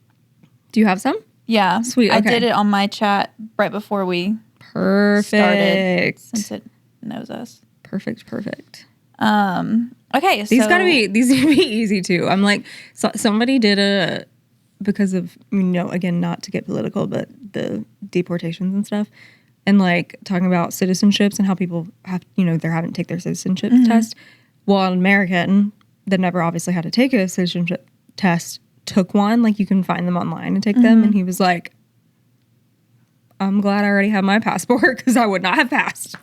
Do you have some? Yeah. Sweet. Okay. I did it on my chat right before we started, since it knows us. Perfect. Okay, these need to be easy too. I'm somebody did because of, again, not to get political, but the deportations and stuff, and talking about citizenships and how people have, they're having to take their citizenship test. Well, an American that never obviously had to take a citizenship test took one. You can find them online and take them, and he was like, I'm glad I already have my passport because I would not have passed.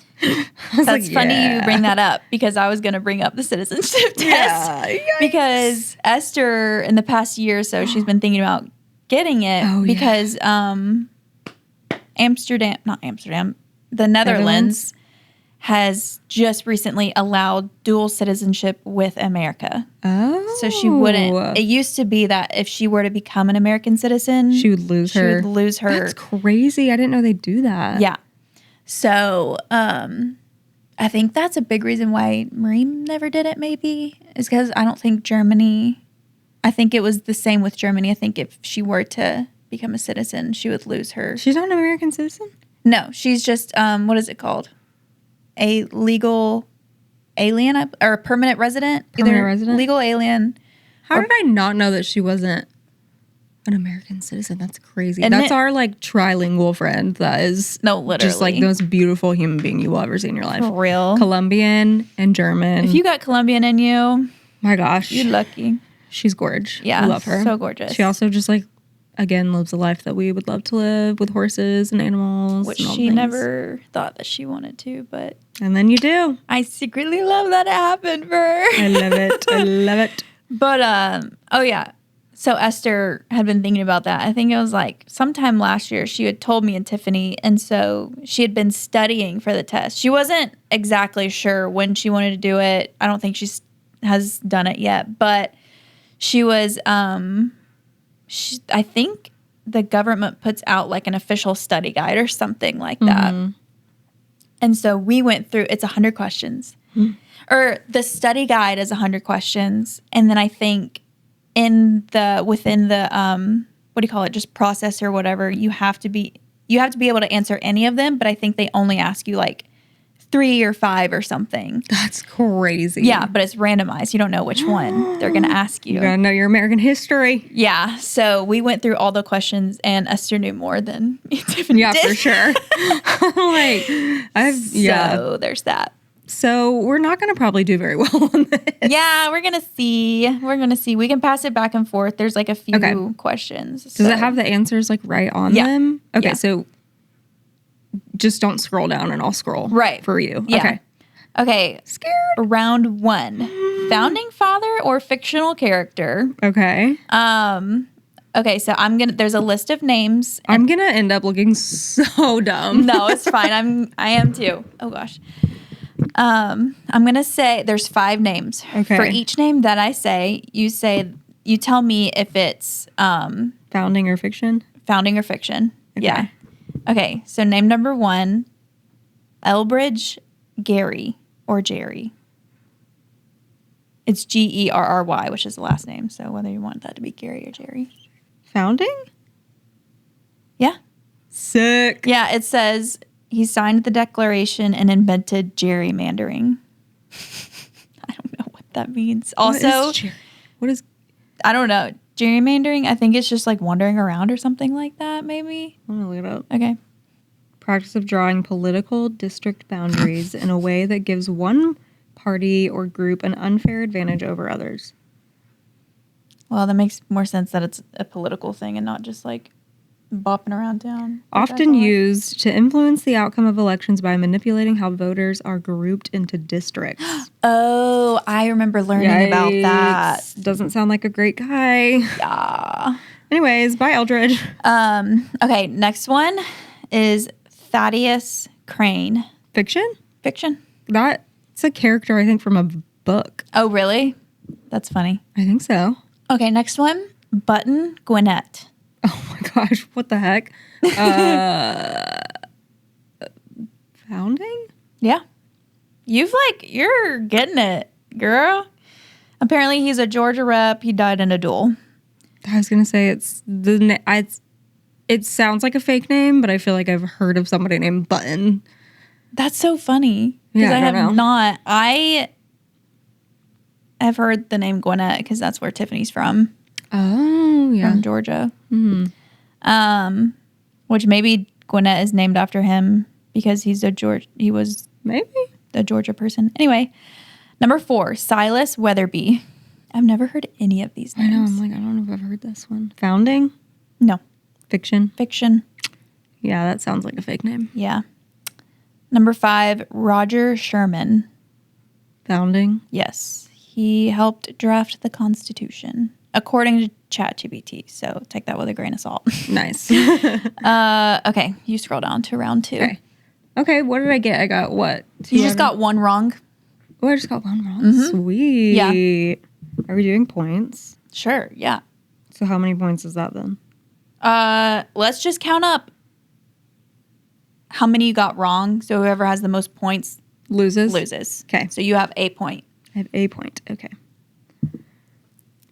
That's funny you bring that up, because I was going to bring up the citizenship test. Yeah, because Esther, in the past year or so, she's been thinking about getting it because the Netherlands has just recently allowed dual citizenship with America. Oh. So she wouldn't. It used to be that if she were to become an American citizen, she would lose her. That's crazy. I didn't know they'd do that. Yeah. So I think that's a big reason why Marie never did it, maybe, is because I don't think Germany I think it was the same with Germany. I think if she were to become a citizen, she would lose her. She's not an American citizen? No, she's just, what is it called? A legal alien or a permanent resident? Permanent resident? Legal alien. How did I not know that she wasn't an American citizen? That's crazy. Isn't That's it? our like trilingual friend that is Literally. just like the most beautiful human being you will ever see in your life. For real. Colombian and German. If you got Colombian in you, my gosh. you're lucky. She's gorgeous. Yeah. I love her. So gorgeous. She also just like, again, lives a life that we would love to live with horses and animals. Which and all she things. never thought that she wanted to, but And then you do. I secretly love that it happened for her. I love it. I love it. But, oh yeah. So Esther had been thinking about that. I think it was like sometime last year she had told me and Tiffany. And so she had been studying for the test. She wasn't exactly sure when she wanted to do it. I don't think she has done it yet. But she was, I think the government puts out like an official study guide or something like that. Mm-hmm. And so we went through, it's 100 questions. Mm-hmm. Or the study guide is 100 questions. And then I think within the what do you call it, just process or whatever, you have to be able to answer any of them, but I think they only ask you like 3 or 5 or something. That's crazy. Yeah, but it's randomized. You don't know which one they're going to ask you. You gotta know your American history. Yeah, so we went through all the questions, and Esther knew more than Tiffany Yeah, did. for sure. So there's that. So we're not going to probably do very well on this. Yeah, we're going to see. We can pass it back and forth. There's like a few questions. Does it have the answers like right on them? Okay, Yeah. so just don't scroll down and I'll scroll. Right. For you. Yeah. Okay. Scared. Round 1. Founding father or fictional character. Okay. Okay, so there's a list of names. I'm going to end up looking so dumb. No, it's fine. I am too. Oh gosh. I'm going to say there's 5 names. Okay. For each name that I say, you tell me if it's Founding or fiction? founding or fiction. Okay. Yeah. Okay, so name number 1, Elbridge, Gary, or Jerry. It's Gerry, which is the last name, so whether you want that to be Gary or Jerry. Founding? Yeah. Sick. Yeah, it says he signed the Declaration and invented gerrymandering. I don't know what that means. Also, what is I don't know. Gerrymandering, I think it's just like wandering around or something like that, maybe. I'm going to look it up. Okay. Practice of drawing political district boundaries in a way that gives one party or group an unfair advantage over others. Well, that makes more sense that it's a political thing and not just like bopping around town. Often used to influence the outcome of elections by manipulating how voters are grouped into districts. Oh, I remember learning about that. Doesn't sound like a great guy. Yeah. Anyways, bye, Eldridge. Okay, next one is Thaddeus Crane. Fiction? Fiction. That's a character, I think, from a book. Oh, really? That's funny. I think so. Okay, next one. Button Gwinnett. Oh my gosh, what the heck? Founding? Yeah. You're getting it, girl. Apparently he's a Georgia rep. He died in a duel. I was going to say it sounds like a fake name, but I feel like I've heard of somebody named Button. That's so funny. Because Yeah, I I have don't know. not. I have heard the name Gwinnett because that's where Tiffany's from. Oh, yeah. From Georgia. Mm-hmm. Which maybe Gwinnett is named after him because he was Maybe. a Georgia person. Anyway, number 4, Silas Weatherby. I've never heard any of these names. I know. I'm like, I don't know if I've heard this one. Founding? No. Fiction? Fiction. Yeah, that sounds like a fake name. Yeah. Number 5, Roger Sherman. Founding? Yes. He helped draft the Constitution, according to ChatGPT. So take that with a grain of salt. Nice. Okay. You scroll down to round 2. Okay, what did I get? I got what? You just got 1 wrong. Oh, I just got 1 wrong. Mm-hmm. Sweet. Yeah. Are we doing points? Sure. Yeah. So how many points is that then? Let's just count up how many you got wrong. So whoever has the most points Loses? loses. Okay. So you have a point. I have a point. Okay.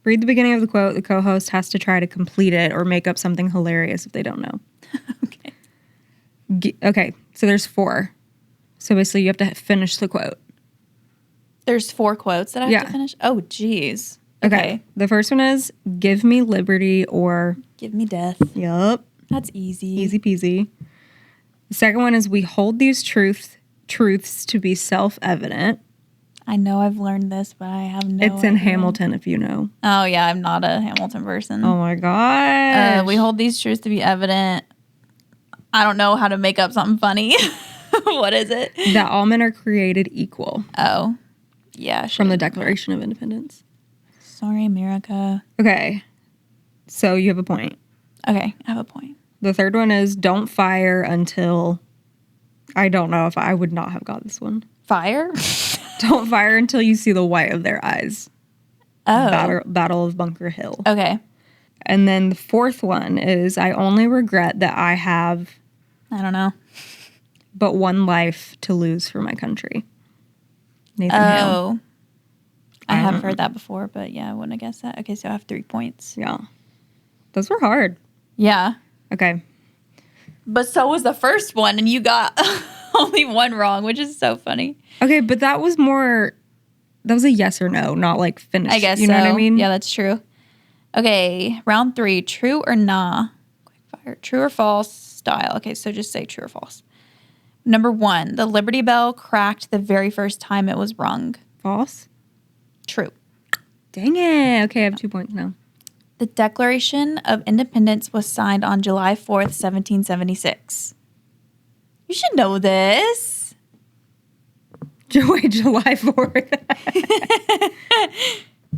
Read the beginning of the quote. The co-host has to try to complete it or make up something hilarious if they don't know. Okay. Okay, so there's 4. So basically you have to finish the quote. There's 4 quotes that I have to finish? Oh, geez. Okay. The first one is, give me liberty or... give me death. Yup. That's easy. Easy peasy. The second one is, we hold these truths to be self-evident. I know I've learned this, but I have no It's in idea. Hamilton, if you know. Oh, yeah. I'm not a Hamilton person. Oh, my gosh. We hold these truths to be evident. I don't know how to make up something funny. What is it? That all men are created equal. Oh. Yeah. From the Declaration of Independence. Sorry, America. Okay. So you have a point. Okay. I have a point. The third one is, don't fire until... I don't know if I would not have got this one. Fire? Don't fire until you see the white of their eyes. Oh. Battle of Bunker Hill. Okay. And then the fourth one is, I only regret that I have... I don't know. but one life to lose for my country. Nathan Hale. Oh. I have heard that before, but yeah, I wouldn't have guessed that. Okay, so I have 3 points. Yeah. Those were hard. Yeah. Okay. But so was the first one, and you got only 1 wrong, which is so funny. Okay, but that was a yes or no, not like finish. I guess you know what I mean? Yeah, that's true. Okay, round 3, true or nah? Quick fire. True or false style. Okay, so just say true or false. Number 1, the Liberty Bell cracked the very first time it was rung. False? True. Dang it. Okay, I have 2 points now. The Declaration of Independence was signed on July 4th, 1776. You should know this. Wait, July 4th.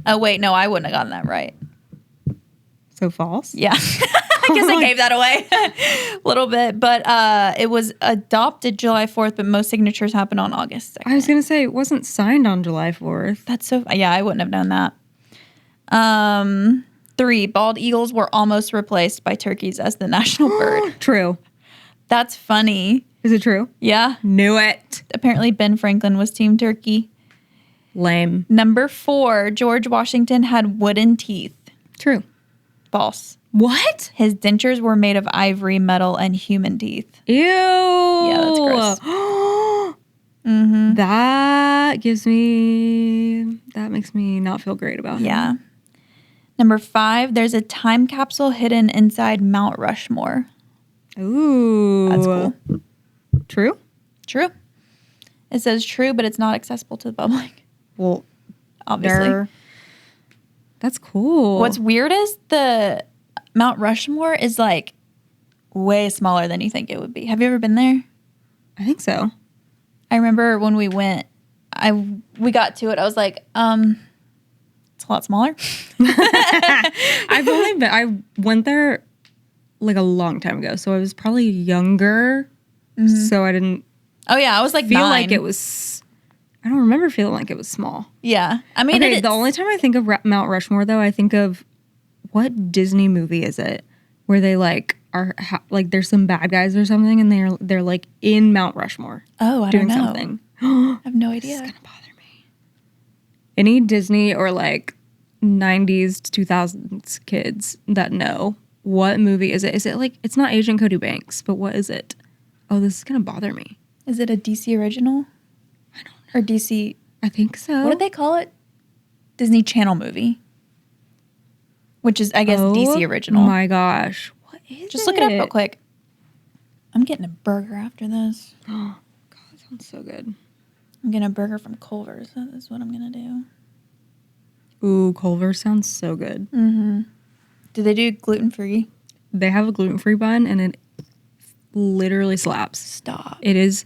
Oh, wait, no, I wouldn't have gotten that right. So false? Yeah. I guess I gave that away a little bit. But it was adopted July 4th, but most signatures happened on August 2nd. I was going to say, it wasn't signed on July 4th. That's so... yeah, I wouldn't have known that. 3, bald eagles were almost replaced by turkeys as the national bird. True. That's funny. Is it true? Yeah. Knew it. Apparently Ben Franklin was team turkey. Lame. Number 4, George Washington had wooden teeth. True. False. What? His dentures were made of ivory, metal, and human teeth. Ew. Yeah, that's gross. Mm-hmm. That makes me not feel great about him. Yeah. Number 5, there's a time capsule hidden inside Mount Rushmore. Ooh. That's cool. True? True. It says true, but it's not accessible to the public. Well, obviously. That's cool. What's weird is the Mount Rushmore is like way smaller than you think it would be. Have you ever been there? I think so. I remember when we went, we got to it. I was like, it's a lot smaller. I went there like a long time ago, so I was probably younger. Mm-hmm. So I didn't. Oh yeah, I was like feel 9. like it was. I don't remember feeling like it was small. Yeah, I mean, okay, the only time I think of Mount Rushmore, though, I think of what Disney movie is it where they like are like there's some bad guys or something, and they're like in Mount Rushmore. Oh, I doing don't know. Something. I have no idea. This is gonna bother me. Any Disney or like 90s to 2000s kids that know what movie is it? Is it like it's not Agent Cody Banks, but what is it? Oh, this is gonna bother me. Is it a DC original? I don't know. Or DC? I think so. What did they call it? Disney Channel movie. Which is, I guess, DC original. Oh my gosh. What is it? Just look it up real quick. I'm getting a burger after this. Oh, God, that sounds so good. I'm getting a burger from Culver's. That is what I'm going to do. Ooh, Culver sounds so good. Mm-hmm. Do they do gluten-free? They have a gluten-free bun, and it literally slaps. Stop. It is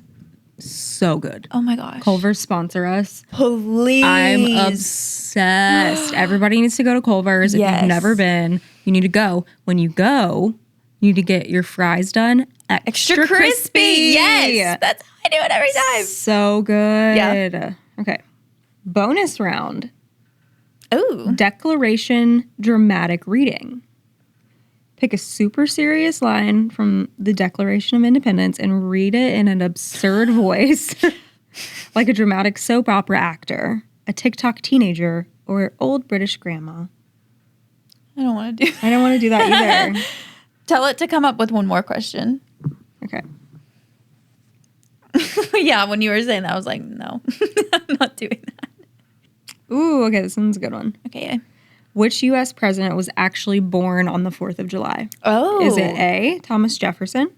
so good. Oh, my gosh. Culver, sponsor us. Please. I'm obsessed. Everybody needs to go to Culver's. Yes. If you've never been, you need to go. When you go, you need to get your fries done extra crispy. Yes. That's how I do it every time. So good. Yeah. Okay. Bonus round. Ooh. Declaration dramatic reading. Pick a super serious line from the Declaration of Independence and read it in an absurd voice, like a dramatic soap opera actor, a TikTok teenager, or old British grandma. I don't want to do that. I don't want to do that either. Tell it to come up with one more question. Okay. Yeah, when you were saying that, I was like, no, I'm not doing that. Ooh, okay, this one's a good one. Okay. Which U.S. president was actually born on the 4th of July? Oh. Is it A, Thomas Jefferson,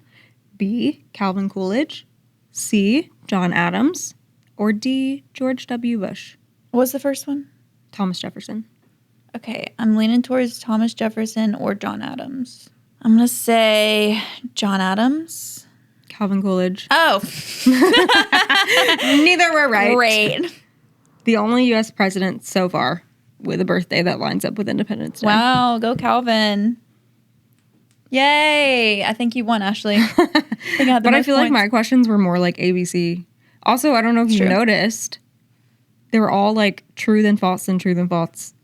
B, Calvin Coolidge, C, John Adams, or D, George W. Bush? What was the first one? Thomas Jefferson. Okay, I'm leaning towards Thomas Jefferson or John Adams. I'm going to say John Adams. Calvin Coolidge. Oh. Neither were right. Great. The only U.S. president so far with a birthday that lines up with Independence Day. Wow, go Calvin. Yay. I think you won, Ashley. But I feel like my questions were more like ABC. Also, I don't know if you noticed, they were all like true then false then true then false.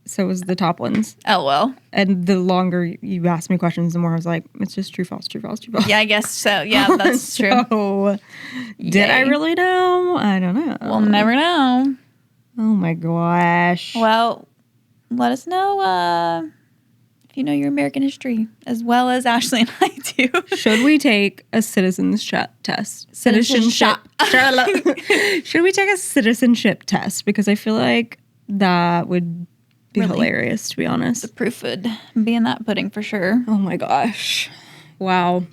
So was the top ones. Oh, well. And the longer you asked me questions, the more I was like, it's just true, false, true, false, true, false. Yeah, I guess so. Yeah, that's true. So, did I really know? I don't know. We'll never know. Oh my gosh. Well, let us know if you know your American history, as well as Ashley and I do. Should we take a citizenship test? Citizenship. Should we take a citizenship test? Because I feel like that would be hilarious, to be honest. The proof would be in that pudding for sure. Oh my gosh. Wow.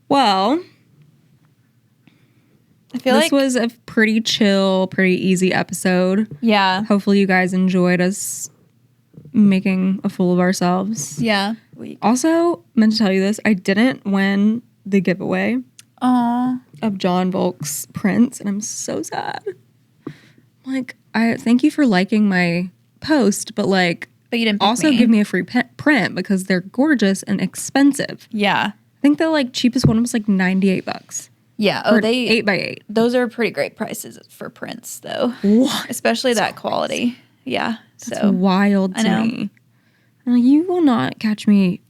Well, I feel this was a pretty chill, pretty easy episode. Yeah. Hopefully you guys enjoyed us making a fool of ourselves. Yeah. Also, meant to tell you this, I didn't win the giveaway of John Volk's prints, and I'm so sad. Like, I thank you for liking my post, but you didn't also give me a free print because they're gorgeous and expensive. Yeah. I think the cheapest one was like $98. Yeah. Oh, they 8x8. Those are pretty great prices for prints, though. What? Especially that quality. Crazy. Yeah. That's wild to me. And you will not catch me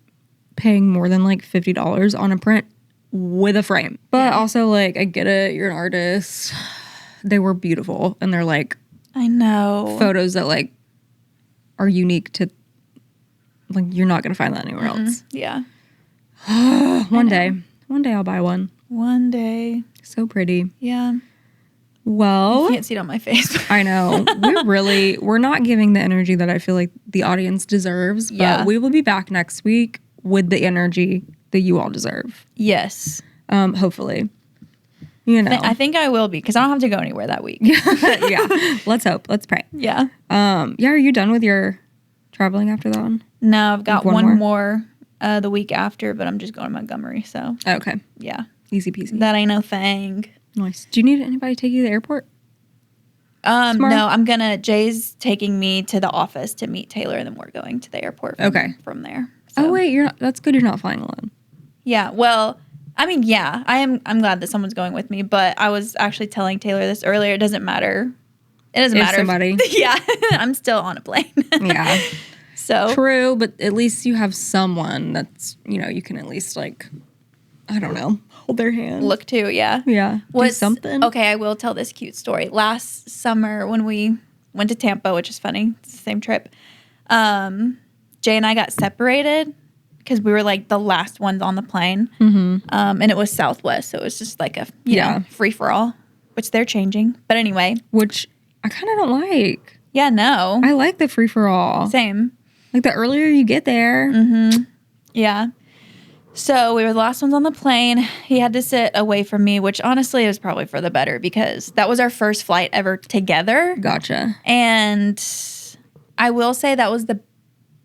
paying more than $50 on a print with a frame. But also I get it. You're an artist. They were beautiful, and they're I know photos that are unique to you're not gonna find that anywhere else. Yeah. One day I'll buy one. One day. So pretty. Yeah. Well, you can't see it on my face. I know. We're not giving the energy that I feel like the audience deserves, but we will be back next week with the energy that you all deserve. Yes. Hopefully. You know. I think I will be, because I don't have to go anywhere that week. Yeah. Let's hope. Let's pray. Yeah. Are you done with your traveling after that one? No, I've got one more the week after, but I'm just going to Montgomery, so. Okay. Yeah. Easy peasy. That ain't no thing. Nice. Do you need anybody to take you to the airport? No, Jay's taking me to the office to meet Taylor, and then we're going to the airport from there. So. Oh, wait, that's good you're not flying alone. Yeah, well, I mean, yeah, I'm glad that someone's going with me, but I was actually telling Taylor this earlier. It doesn't matter. It doesn't matter. Somebody. Yeah, I'm still on a plane. Yeah. So. True, but at least you have someone that's, you can at least I don't know, hold their hand. Look to, yeah. Yeah. Do something. Okay, I will tell this cute story. Last summer when we went to Tampa, which is funny, it's the same trip, Jay and I got separated because we were the last ones on the plane. Mm-hmm. And it was Southwest, so it was just you know, free-for-all, which they're changing. But anyway. Which I kind of don't like. Yeah, no. I like the free-for-all. Same. The earlier you get there. Mm-hmm. Yeah. So we were the last ones on the plane. He had to sit away from me, which honestly was probably for the better because that was our first flight ever together. Gotcha. And I will say that was the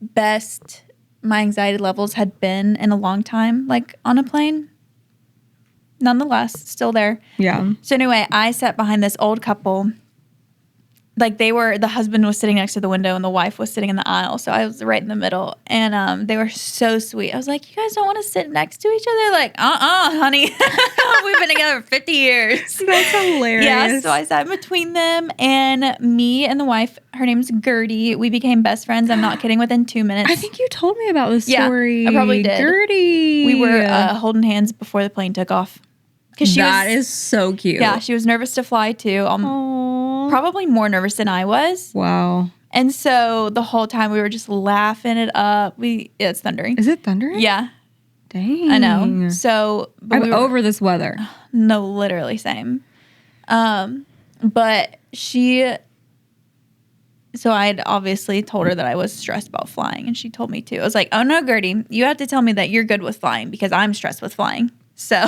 best my anxiety levels had been in a long time, on a plane. Nonetheless, still there. Yeah. So anyway, I sat behind this old couple. The husband was sitting next to the window and the wife was sitting in the aisle. So I was right in the middle. And they were so sweet. I was like, you guys don't want to sit next to each other? Honey. We've been together for 50 years. That's hilarious. Yeah, so I sat between them, and me and the wife, her name's Gertie, we became best friends. I'm not kidding, within 2 minutes. I think you told me about this story. I probably did. Gertie. We were holding hands before the plane took off. That is so cute. Yeah, she was nervous to fly too. Probably more nervous than I was. Wow. And so the whole time we were just laughing it up. It's thundering. Is it thundering? Yeah. Dang. I know. So I'm over this weather. No, literally same. But so I had obviously told her that I was stressed about flying, and she told me too. I was like, oh no, Gertie, you have to tell me that you're good with flying because I'm stressed with flying. So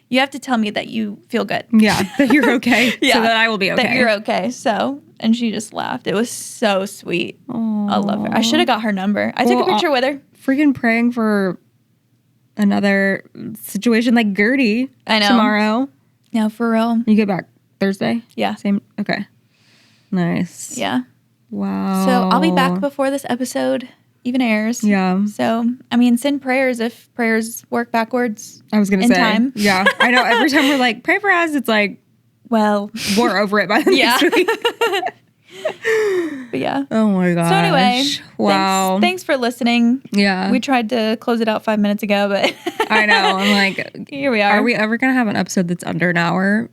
you have to tell me that you feel good. Yeah, that you're okay. So that I will be okay. That you're okay. So, and she just laughed. It was so sweet. Aww. I love her. I should have got her number. I took a picture with her. Freaking praying for another situation like Gertie. I know. Tomorrow. No, for real. You get back Thursday? Yeah. Same. Okay. Nice. Yeah. Wow. So I'll be back before this episode even airs. Yeah. So, I mean, send prayers if prayers work backwards. I was going to say. Time. Yeah. I know. Every time we're like, pray for us, it's like, well, we're over it by the next week. But yeah. Oh my gosh. So anyway, wow. Thanks for listening. Yeah. We tried to close it out 5 minutes ago, but I know. I'm like, here we are. Are we ever going to have an episode that's under an hour?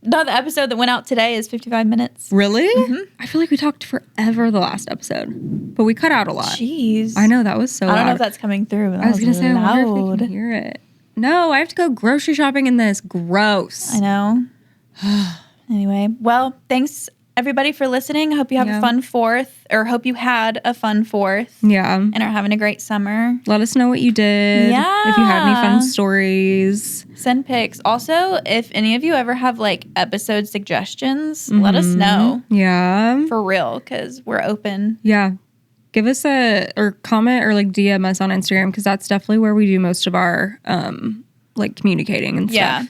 No, the episode that went out today is 55 minutes. Really? Mm-hmm. I feel like we talked forever the last episode, but we cut out a lot. Jeez. I know, that was so loud. I don't know if that's coming through. I was going to say, I wonder if they can hear it. No, I have to go grocery shopping in this. Gross. I know. Anyway, well, thanks everybody for listening. I hope you have a fun 4th, or hope you had a fun 4th. Yeah. And are having a great summer. Let us know what you did. Yeah. If you had any fun stories. Send pics. Also, if any of you ever have like episode suggestions, let us know. Yeah. For real, because we're open. Yeah. Give us or comment or like DM us on Instagram, because that's definitely where we do most of our like communicating and stuff.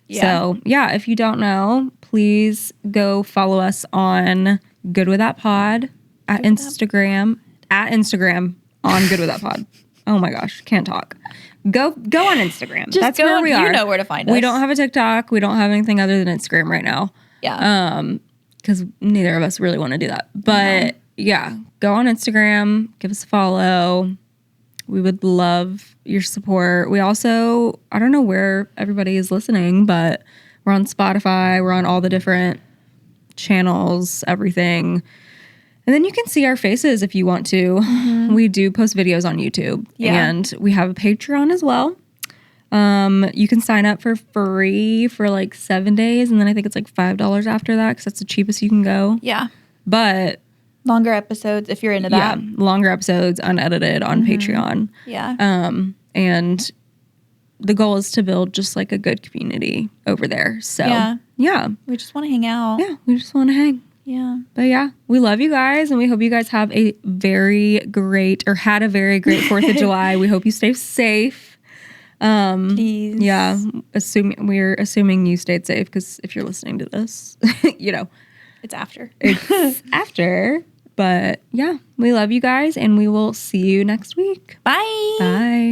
Yeah. So yeah, if you don't know, please go follow us on Good With That Pod at Instagram. At Instagram on Good With That Pod. Oh my gosh, can't talk. Go on Instagram. That's where we are. You know where to find us. We don't have a TikTok. We don't have anything other than Instagram right now. Yeah. Because neither of us really want to do that. But yeah, go on Instagram. Give us a follow. We would love your support. We also, I don't know where everybody is listening, but we're on Spotify. We're on all the different channels, everything. And then you can see our faces if you want to. Mm-hmm. We do post videos on YouTube. Yeah. And we have a Patreon as well. You can sign up for free for like 7 days. And then I think it's like $5 after that, because that's the cheapest you can go. Yeah. But longer episodes if you're into that. Yeah, longer episodes, unedited on Patreon. Yeah. And the goal is to build just like a good community over there. So yeah. We just want to hang out. Yeah, we just want to hang. Yeah. But yeah, we love you guys, and we hope you guys have a very great, or had a very great 4th of July. We hope you stay safe. Please. Yeah, we're assuming you stayed safe, because if you're listening to this, you know. It's after. It's after. But yeah, we love you guys, and we will see you next week. Bye. Bye.